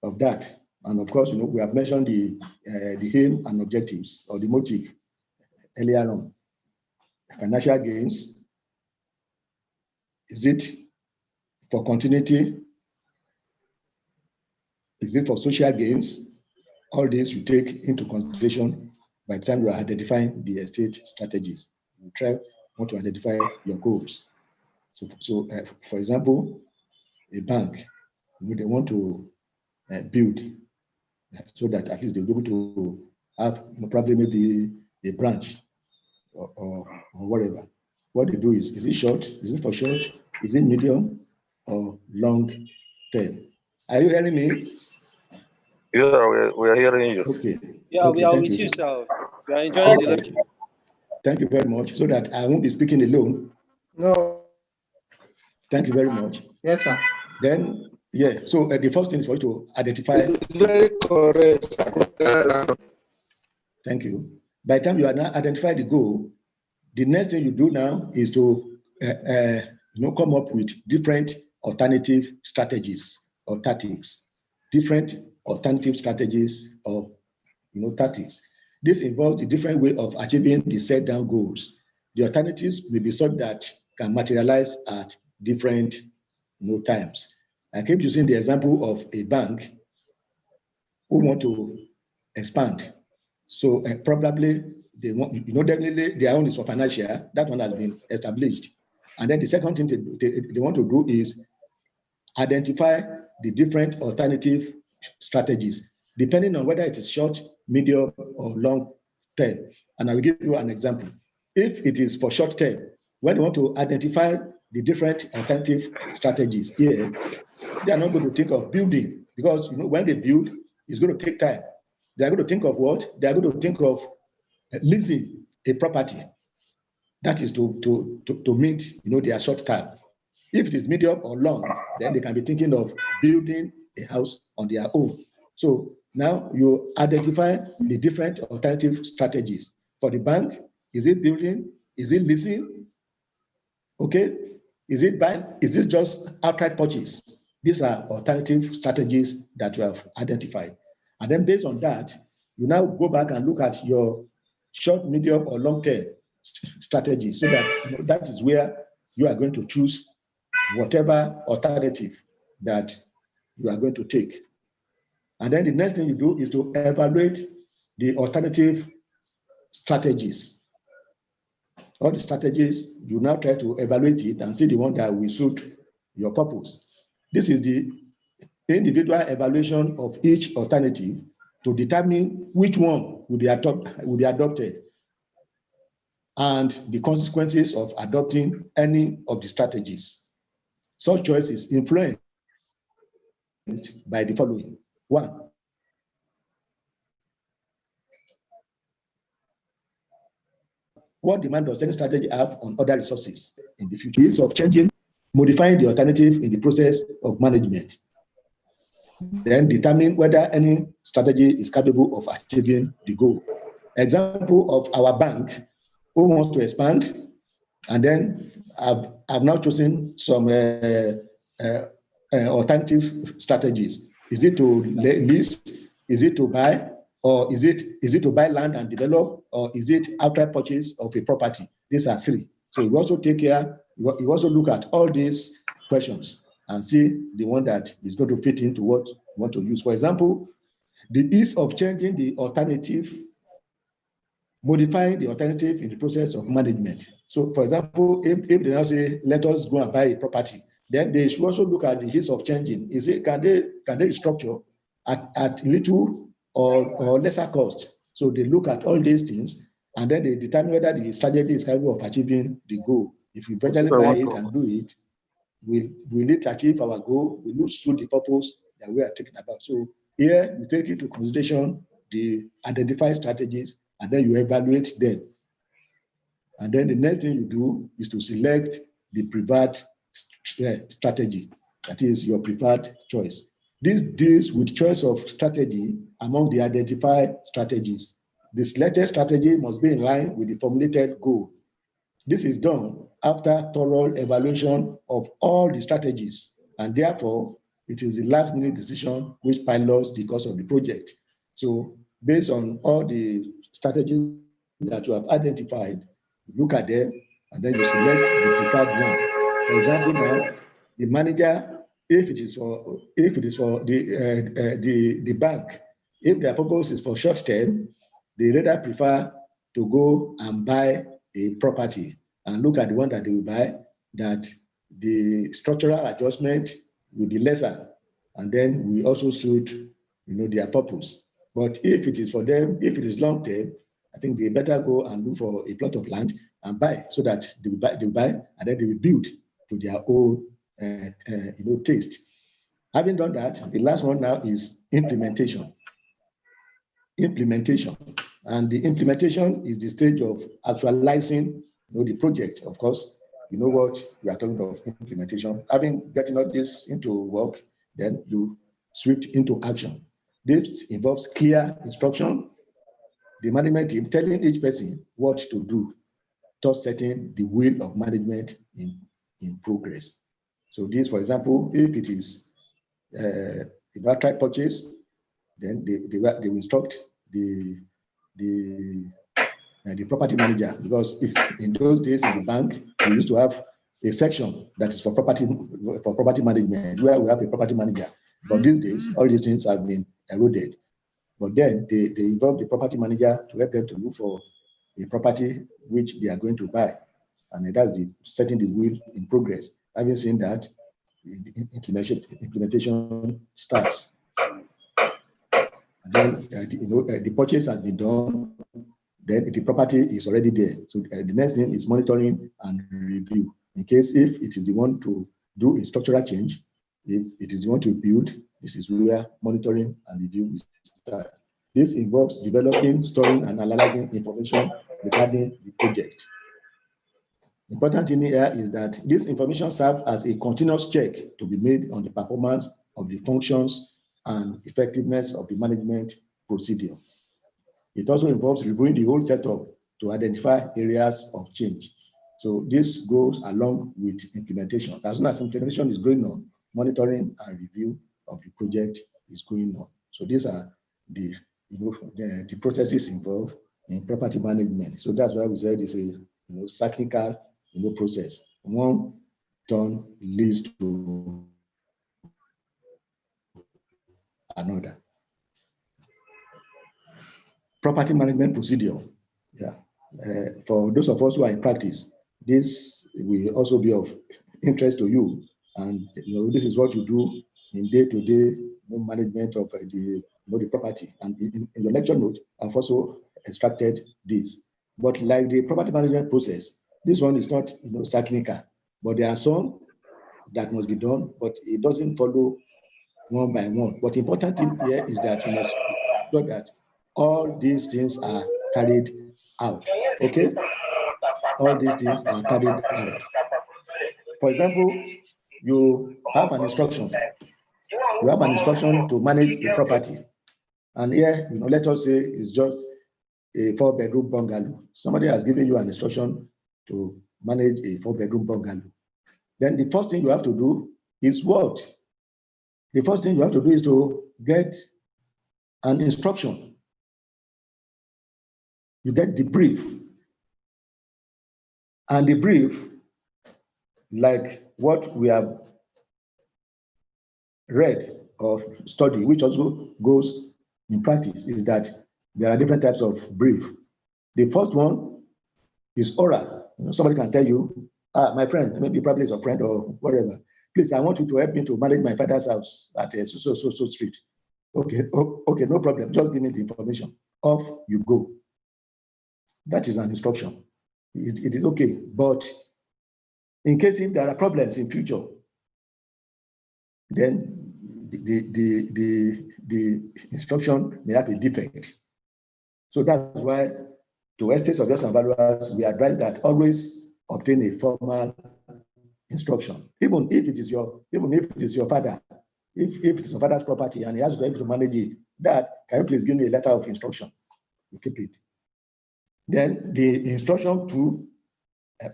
of that? And of course, we have mentioned the aim and objectives, or the motive earlier on. Financial gains. Is it for continuity? Is it for social gains? All this you take into consideration by the time you are identifying the estate strategies. You want to identify your goals. So for example, a bank, they want to build so that at least they'll be able to have probably maybe a branch or whatever. What they do is it short? Is it for short? Is it medium or long term? Are you hearing me? Yeah, we are hearing you. Okay. Yeah, okay, we are thank with you, you, sir. sir. We are enjoying the Okay. lecture. Thank you very much. So that I won't be speaking alone. No. Thank you very much. Yes, sir. Then, yeah, so the first thing is for you to identify. It's very correct. Thank you. By the time you are now identify the goal, the next thing you do now is to come up with different alternative strategies or tactics, different alternative strategies or tactics. This involves a different way of achieving the set down goals. The alternatives may be such that can materialize at different times. I keep using the example of a bank who want to expand. So probably they want, definitely their own is for financial. That one has been established. And then the second thing they want to do is identify the different alternative strategies, depending on whether it is short, medium, or long term. And I will give you an example. If it is for short term, when you want to identify the different alternative strategies here, they are not going to think of building, because when they build, it's going to take time. They are going to think of what? They are going to think of leasing a property. That is to meet their short term. If it is medium or long, then they can be thinking of building a house on their own. So now you identify the different alternative strategies. For the bank, is it building? Is it leasing? Okay. Is it buying? Is it just outright purchase? These are alternative strategies that you have identified. And then based on that, you now go back and look at your short, medium, or long-term strategies, so that that is where you are going to choose whatever alternative that you are going to take. And then the next thing you do is to evaluate the alternative strategies. All the strategies, you now try to evaluate it and see the one that will suit your purpose. This is the individual evaluation of each alternative to determine which one will be adopted and the consequences of adopting any of the strategies. Such choice is influenced by the following. One, what demand does any strategy have on other resources in the future? Is of changing, modifying the alternative in the process of management. Then determine whether any strategy is capable of achieving the goal. Example of our bank who wants to expand, and then I've now chosen some alternative strategies. Is it to lease? Is it to buy? Or is it to buy land and develop? Or is it outright purchase of a property? These are three. So you also take care, you also look at all these questions and see the one that is going to fit into what you want to use. For example, the ease of changing the alternative, modifying the alternative in the process of management. So for example, if they now say, let us go and buy a property, then they should also look at the ease of changing. Is it, can they restructure at little or lesser cost? So they look at all these things and then they determine whether the strategy is capable of achieving the goal. If we eventually buy it and do it, will it achieve our goal? Will it suit the purpose that we are talking about? So here you take into consideration the identified strategies and then you evaluate them. And then the next thing you do is to select the preferred strategy, that is your preferred choice. This deals with choice of strategy among the identified strategies. The selected strategy must be in line with the formulated goal. This is done after thorough evaluation of all the strategies, and therefore it is the last minute decision which pilots the course of the project. So based on all the strategies that you have identified, look at them and then you select the preferred one. For example, now the manager, if it is for the bank, if their purpose is for short term, they rather prefer to go and buy a property and look at the one that they will buy, that the structural adjustment will be lesser, and then we also suit their purpose. But if it is for them, if it is long term, I think they better go and look for a plot of land and buy, so that they will buy and then they will build to their own taste. Having done that, the last one now is implementation. And the implementation is the stage of actualizing the project. Of course, you know what we are talking about, implementation. Having getting all this into work, then you switch into action. This involves clear instruction, the management team telling each person what to do, thus setting the wheel of management in progress. So this, for example, if it is outright purchase, then they will instruct the property manager, because in those days in the bank we used to have a section that is for property management, where we have a property manager. But these days all these things have been eroded. But then they involve the property manager to help them to look for a property which they are going to buy, and that's the setting the wheel in progress. Having seen that, implementation starts. And then the purchase has been done, then the property is already there. So the next thing is monitoring and review. In case if it is the one to do a structural change, if it is the one to build, this is where monitoring and review is started. This involves developing, storing, and analyzing information regarding the project. Important thing here is that this information serves as a continuous check to be made on the performance of the functions and effectiveness of the management procedure. It also involves reviewing the whole setup to identify areas of change. So this goes along with implementation. As soon as implementation is going on, monitoring and review of the project is going on. So these are the processes involved in property management. So that's why we said it's a cyclical process. One turn leads to another. Property management procedure. Yeah. For those of us who are in practice, this will also be of interest to you. And this is what you do in day-to-day management of the property. And in your lecture note, I've also extracted this. But like the property management process, this one is not technical, but there are some that must be done, but it doesn't follow one by one. But the important thing here is that you must ensure that all these things are carried out. Okay? All these things are carried out. For example, you have an instruction. You have an instruction to manage a property. And here, let us say it's just a 4-bedroom bungalow. Somebody has given you an instruction to manage a 4-bedroom bungalow. Then the first thing you have to do is what? The first thing you have to do is to get an instruction. You get the brief. And the brief, like what we have read or studied, which also goes in practice, is that there are different types of brief. The first one is oral. Somebody can tell you, my friend, maybe probably is a friend or whatever. Please, I want you to help me to manage my father's house at so street. Okay, okay, no problem. Just give me the information. Off you go. That is an instruction. It is okay, but in case if there are problems in future, then the instruction may have a defect. So that's why to estates of just and valuers, we advise that always obtain a formal instruction, even if it is your father, if it is your father's property and he has to be able to manage it. That, can you please give me a letter of instruction? You keep it. Then the instruction to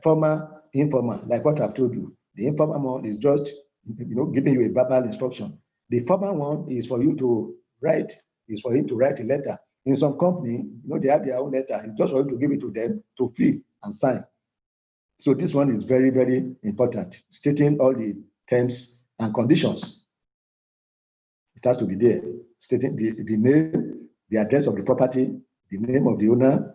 formal, informal, like what I've told you. The informal one is just giving you a verbal instruction. The formal one is for you to write, is for him to write a letter. In some company, they have their own letter. It's just for you to give it to them to fill and sign. So this one is very, very important, stating all the terms and conditions. It has to be there, stating the name, the address of the property, the name of the owner,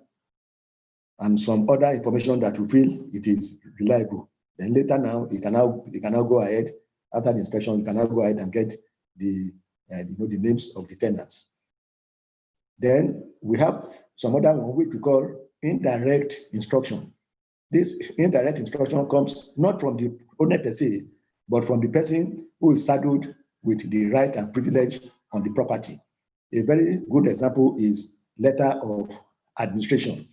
and some other information that you feel it is reliable. Then later now, you can now go ahead, after the inspection, you can now go ahead and get the names of the tenants. Then we have some other one which we call indirect instruction. This indirect instruction comes not from the owner per se, but from the person who is saddled with the right and privilege on the property. A very good example is letter of administration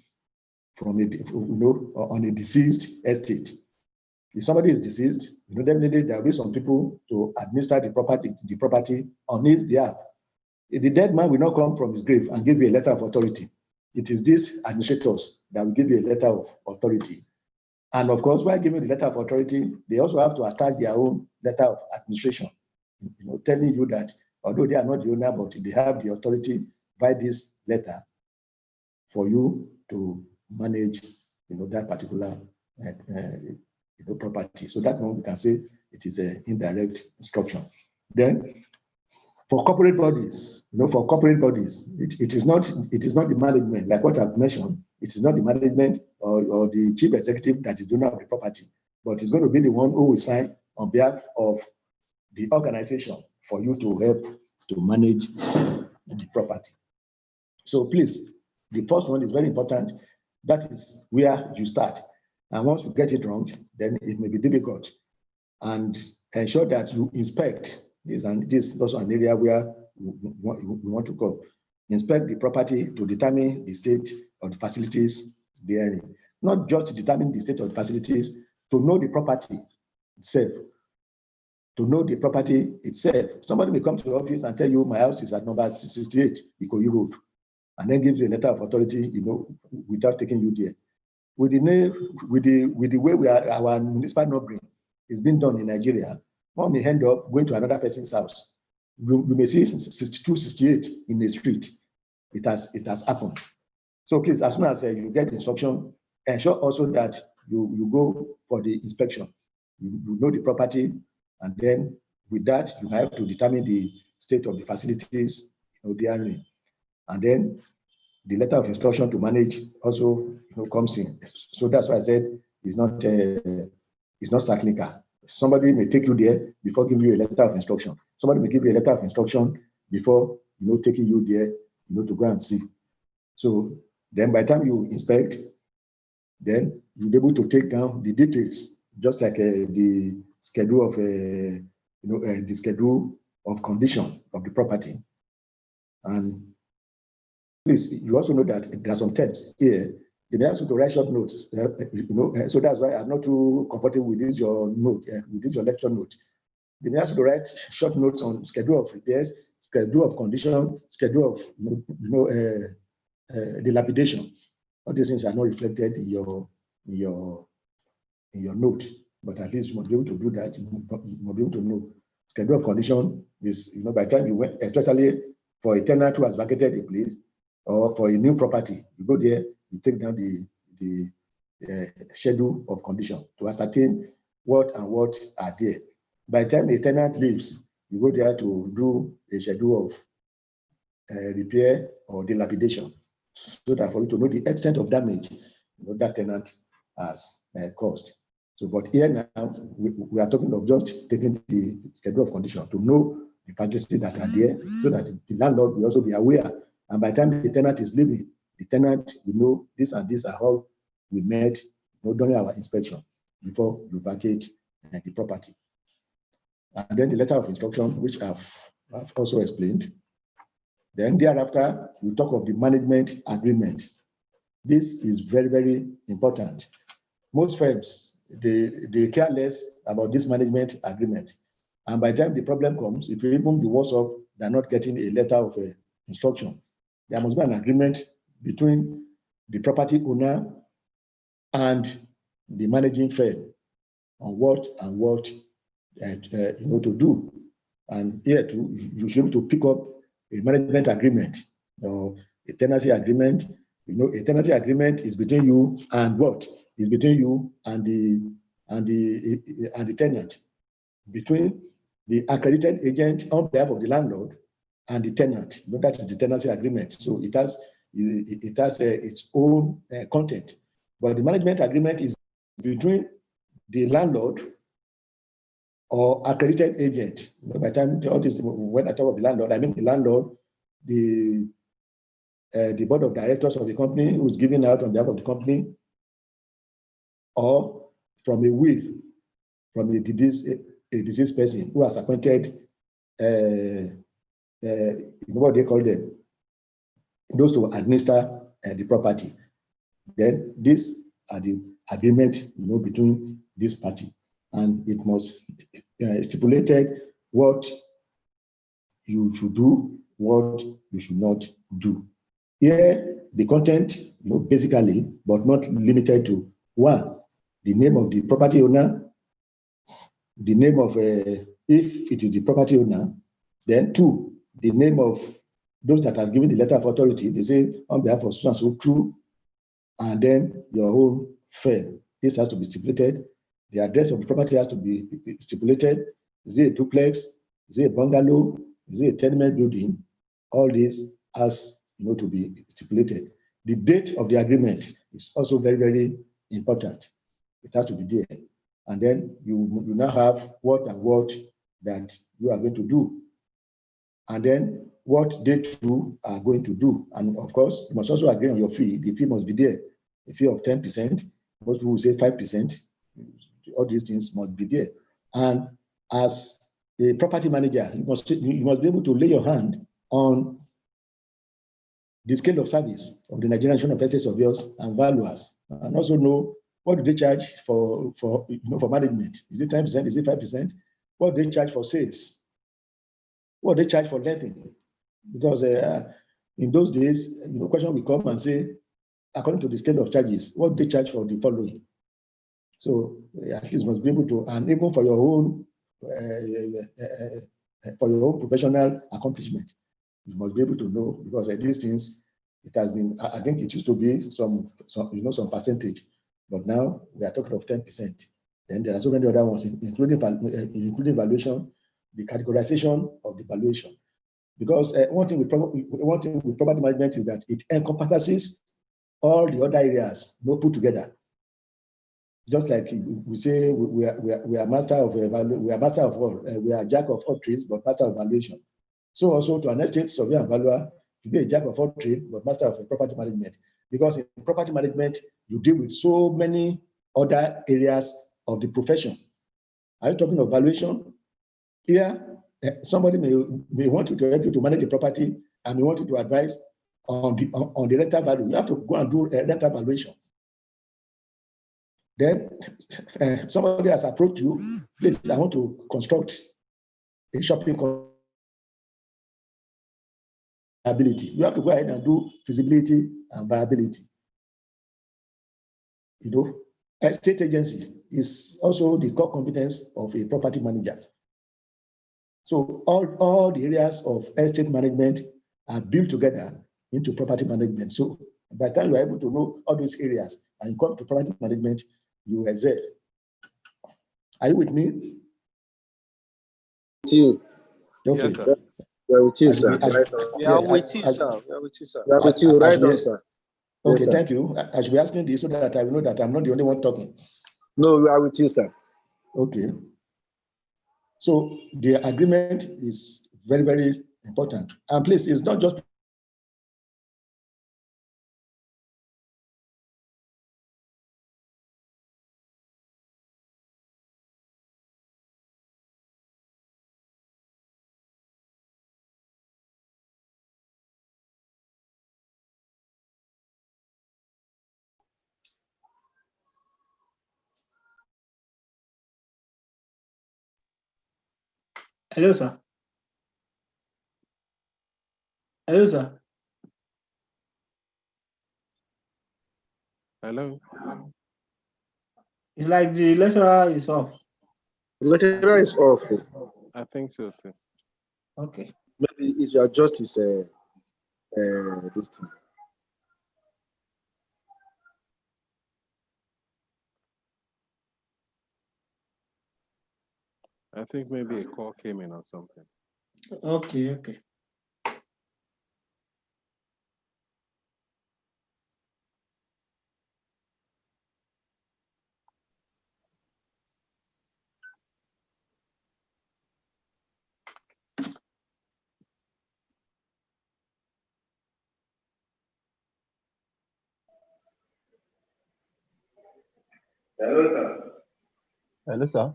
from on a deceased estate. If somebody is deceased, definitely there will be some people to administer the property on his behalf. The dead man will not come from his grave and give you a letter of authority. It is these administrators that will give you a letter of authority. And of course, while giving the letter of authority, they also have to attach their own letter of administration, telling you that although they are not the owner, but they have the authority by this letter for you to manage, that particular property. So that one we can say it is an indirect instruction. Then, for corporate bodies, it is not the management, like what I've mentioned. It is not the management or the chief executive that is doing of the property, but it's going to be the one who will sign on behalf of the organization for you to help to manage the property. So please, the first one is very important. That is where you start. And once you get it wrong, then it may be difficult. And ensure that you inspect. This is also an area where we want to go. Inspect the property to determine the state of the facilities therein. Not just to determine the state of the facilities, to know the property itself. To know the property itself. Somebody may come to the office and tell you, my house is at number 68, Ikoyi Road, and then gives you a letter of authority, without taking you there. With the way our municipal numbering is being done in Nigeria, one may end up going to another person's house. You may see 62, 68 in the street. It has happened. So please, as soon as you get instruction, ensure also that you go for the inspection. you know the property, and then with that, you have to determine the state of the facilities, therein. And then the letter of instruction to manage also comes in. So that's why I said it's not cyclical. Somebody may take you there before giving you a letter of instruction. Somebody may give you a letter of instruction before taking you there to go and see. So then by the time you inspect, then you'll be able to take down the details, just like the schedule of the schedule of condition of the property. And please, you also know that there are some terms here. They may ask you to write short notes, so that's why I'm not too comfortable with this your note, with this your lecture note. They may ask you to write short notes on schedule of repairs, schedule of condition, schedule of dilapidation. All these things are not reflected in your note, but at least you must be able to do that. You must be able to know schedule of condition is by the time you went, especially for a tenant who has vacated a place or for a new property, you go there, you take down the schedule of condition to ascertain what and what are there. By the time a tenant leaves, you go there to do a schedule of repair or dilapidation, so that for you to know the extent of damage that tenant has caused. So, but here now, we are talking of just taking the schedule of condition to know the facilities that are there, so that the landlord will also be aware. And by the time the tenant is leaving, the tenant will know this and this are how we met during our inspection before you vacate the property. And then the letter of instruction, which I've also explained. Then thereafter, we talk of the management agreement. This is very, very important. Most firms, they care less about this management agreement. And by the time the problem comes, it will even be worse off than not getting a letter of instruction. There must be an agreement between the property owner and the managing firm on what to do. And here too, you should be able to pick up a management agreement or a tenancy agreement. A tenancy agreement is between you and what? Is between you and the tenant, between the accredited agent on behalf of the landlord and the tenant. That is the tenancy agreement. So it has its own content. But the management agreement is between the landlord or accredited agent. By the time all this, when I talk of the landlord, I mean the landlord, the board of directors of the company who is giving out on behalf of the company, or from a will from a deceased person who has appointed, what they call them, those to administer the property. Then these are the agreement between this party, and it must stipulated what you should do, what you should not do. Here, the content, basically, but not limited to: one, the name of the property owner, the name of, if it is the property owner, then two, the name of those that have given the letter of authority. They say on behalf of so and so true, and then your own firm. This has to be stipulated. The address of the property has to be stipulated. Is it a duplex? Is it a bungalow? Is it a tenement building? All this has to be stipulated. The date of the agreement is also very, very important. It has to be there. And then you now have what and what that you are going to do. And then what they too are going to do. And of course, you must also agree on your fee. The fee must be there. A fee of 10%. Most people will say 5%. All these things must be there. And as a property manager, you must be able to lay your hand on the scale of service of the Nigerian National Estate Surveyors and Valuers, and also know what do they charge for management. Is it 10%? Is it 5%? What do they charge for sales? What do they charge for letting? Because in those days, question will come and say, according to the scale of charges, what do they charge for the following? So at least must be able to, and even for your own professional accomplishment, you must be able to know, because these things, it has been, I think it used to be some percentage, but now we are talking of 10%. Then there are so many other ones, including valuation, the categorization of the valuation. Because one thing with property management is that it encompasses all the other areas, put together. Just like we say, we are master of we are master of all, we are jack of all trades, but master of valuation. So also to an estate surveyor and valuer, to be a jack of all trades, but master of property management. Because in property management, you deal with so many other areas of the profession. Are you talking of valuation? Here, somebody may want you to help you to manage the property and may want you to advise on the rental value. You have to go and do a rental valuation. Then somebody has approached you, please, I want to construct a shopping viability. You have to go ahead and do feasibility and viability. Estate agency is also the core competence of a property manager. So all the areas of estate management are built together into property management. So by the time you are able to know all those areas and you come to property management, you excel. Are you with me? With you. Okay. Yes, sir. We are with you, sir. We are with you, sir. We are with you, sir. We are with you, right on, sir. Okay, Yes, thank you. I should be asking this so that I will know that I'm not the only one talking. No, we are with you, sir. Okay. So the agreement is very, very important. And please, it's not just Hello, sir. Hello, sir. Hello. It's like the lecturer is off. The lecturer is off. I think so too. Okay. Maybe if you adjust his this thing. I think maybe a call came in or something. Okay, okay. Hello, sir. Hello, sir.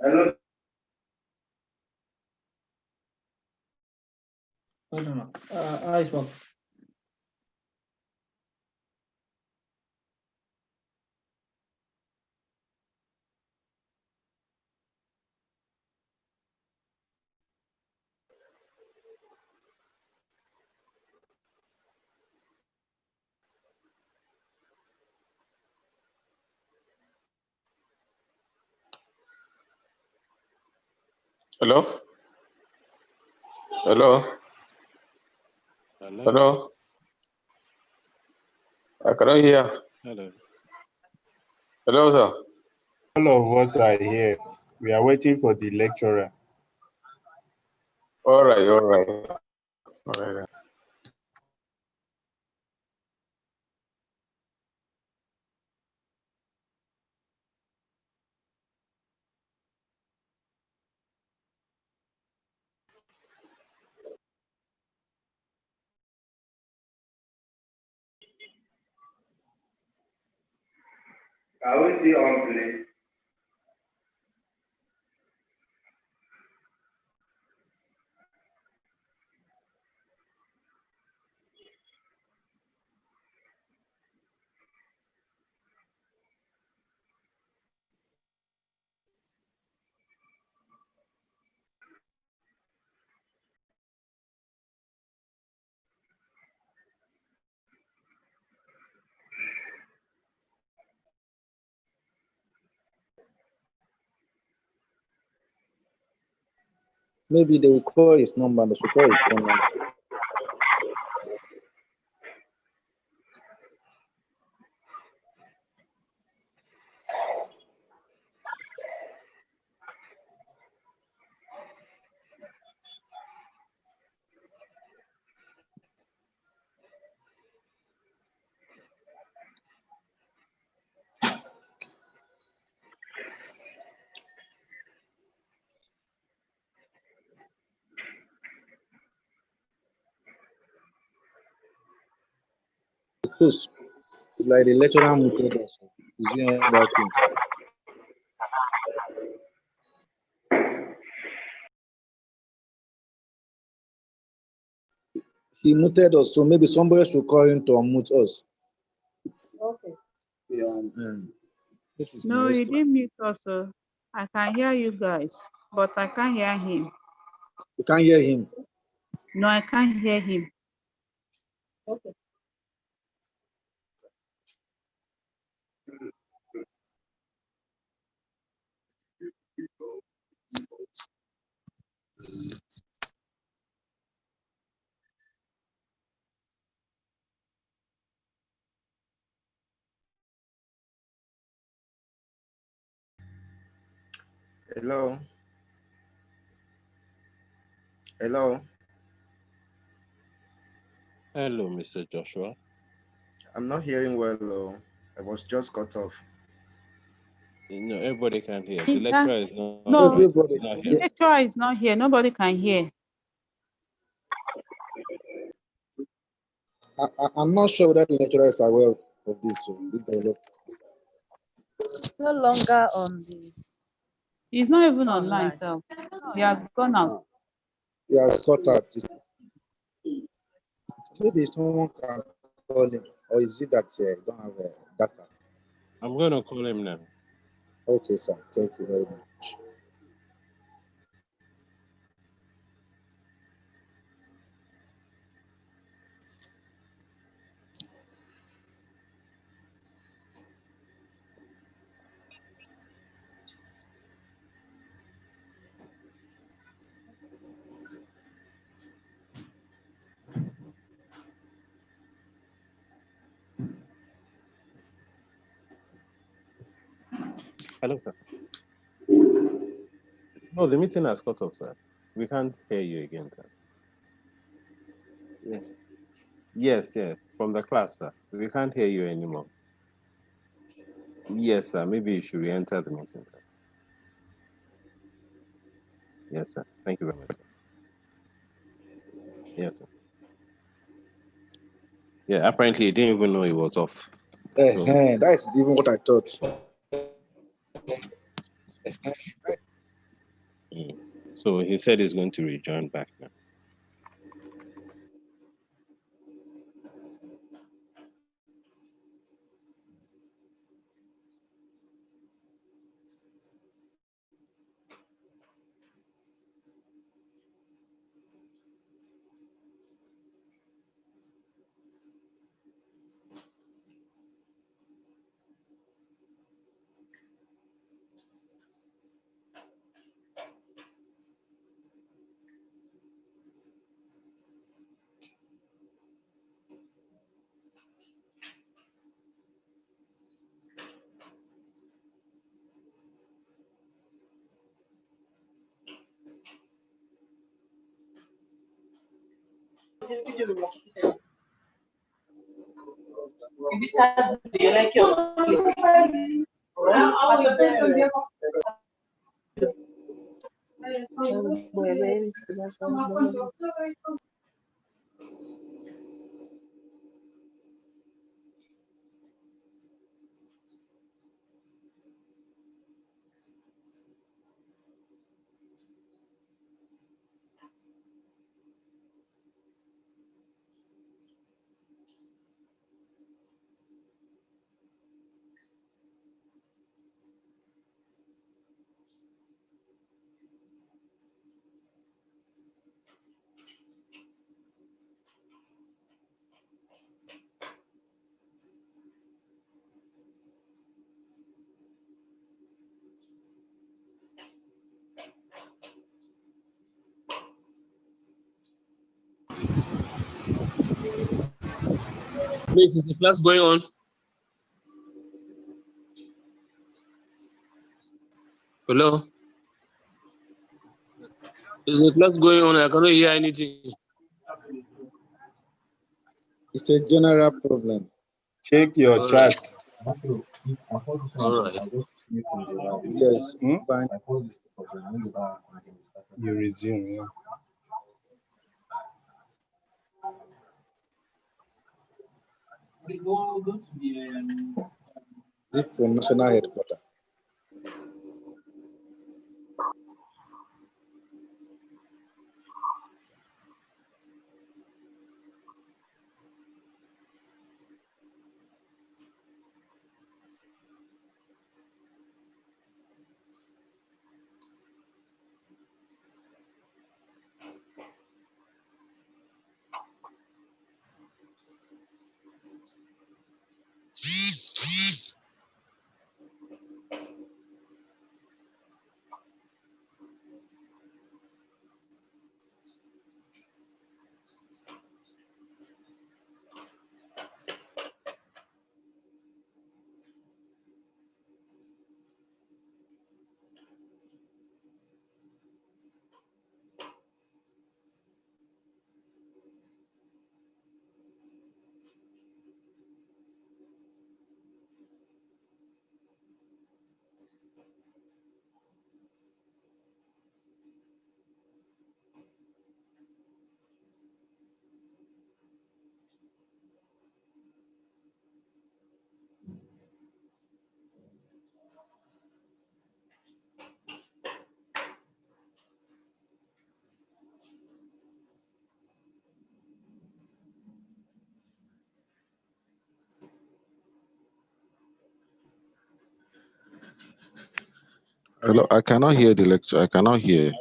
Hello. Hold on. I spoke. Hello? Hello? Hello. Hello? I cannot hear. Hello. Hello, sir. All of us are here. We are waiting for the lecturer. All right, all right. All right. Can we see on, please? Maybe they will call his number and they should call his phone number. Because it's like the lecturer muted us. He's doing other things. He muted us, so maybe somebody should call him to unmute us. Okay. This is No, nice. he didn't mute us. I can hear you guys, but I can't hear him. You can't hear him. No, I can't hear him. Okay. Hello. Hello. Hello, Mr. Joshua. I'm not hearing well, though. I was just cut off. No, everybody can hear. The lecturer is not, No, not the here. lecturer is not here. Nobody can hear. I'm not sure that the lecturers are aware of this. So No longer on the. He's not even online, so he has gone out. he has cut out. Maybe someone can call him, or is it that you don't have data? I'm going to call him now. Okay, sir. Thank you very much. Hello, sir. No, the meeting has cut off, sir. We can't hear you again, sir. Yeah. Yes, from the class, sir. We can't hear you anymore. Yes, sir. Maybe you should re-enter the meeting, sir. Yes, sir. Thank you very much, sir. Yes, sir. Yeah, apparently he didn't even know he was off. So, That is even what I thought. so he said he's going to rejoin back now. Please, is the class going on? Hello? Is the class going on? I cannot hear anything. It's a general problem. Check your All chat. right. All right. Yes. Hmm? You resume, yeah. Is it from national headquarters? Hello, I cannot hear the lecture. I cannot hear.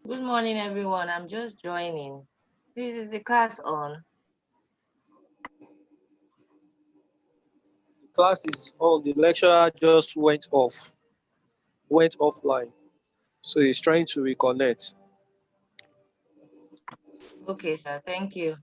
Good morning, everyone. I'm just joining. This is the class on. The class is on. The lecturer just went offline. So he's trying to reconnect. Okay, sir. Thank you.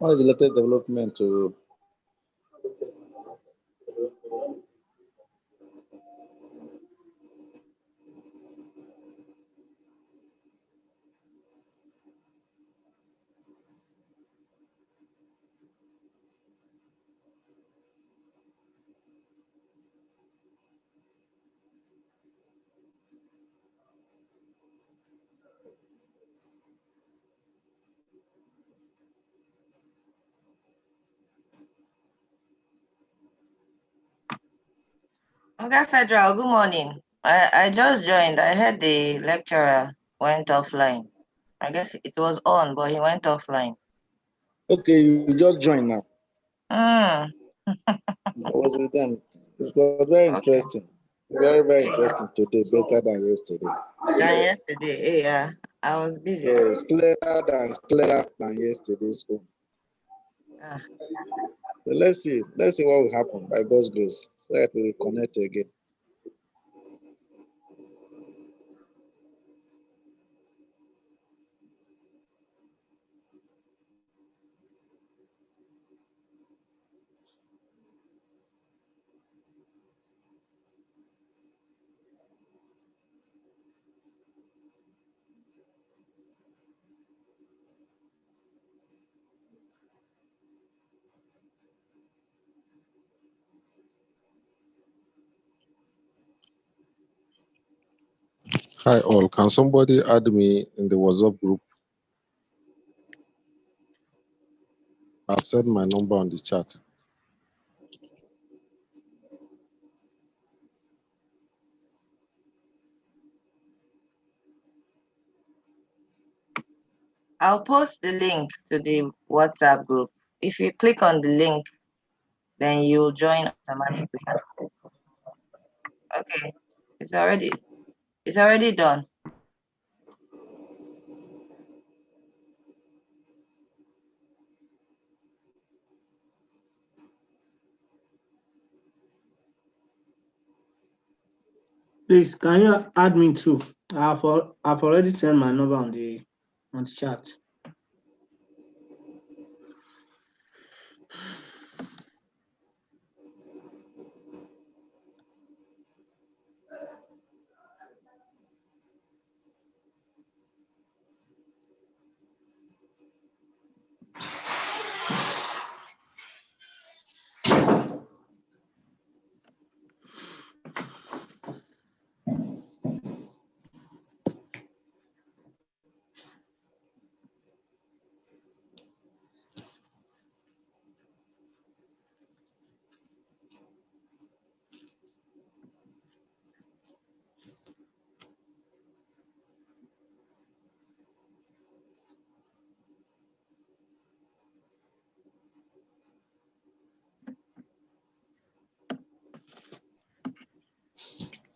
What is the latest development to Okay, Federal, good morning. I just joined. I heard the lecturer went offline. I guess it was on, but he went offline. Okay, you just joined now. Mm. I was with them. It was very interesting. Very, very interesting today, better than yesterday. Than yesterday, yeah. I was busy. Yes, clearer than yesterday's one. Ah. So let's see what will happen by God's grace, so that we will connect again. Hi all, can somebody add me in the WhatsApp group? I've sent my number on the chat. I'll post the link to the WhatsApp group. If you click on the link, then you'll join automatically. Okay, it's already done. Please, can you add me too? I've already sent my number on the chat.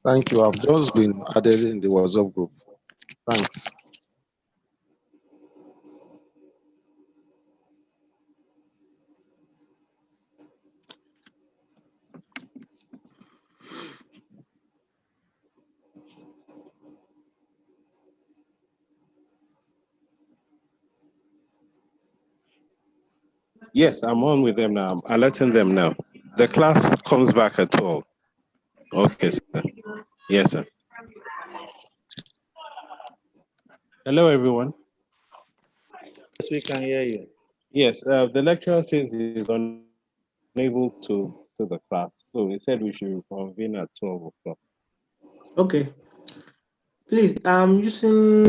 Thank you. I've just been added in the WhatsApp group. Thanks. Yes, I'm on with them now. I'm alerting them now. The class comes back at 12. Okay, sir. Yes, sir. Hello, everyone. Yes, we can hear you. Yes, the lecturer says he's unable to the class. So he said we should convene at 12 o'clock. Okay. Please, I'm using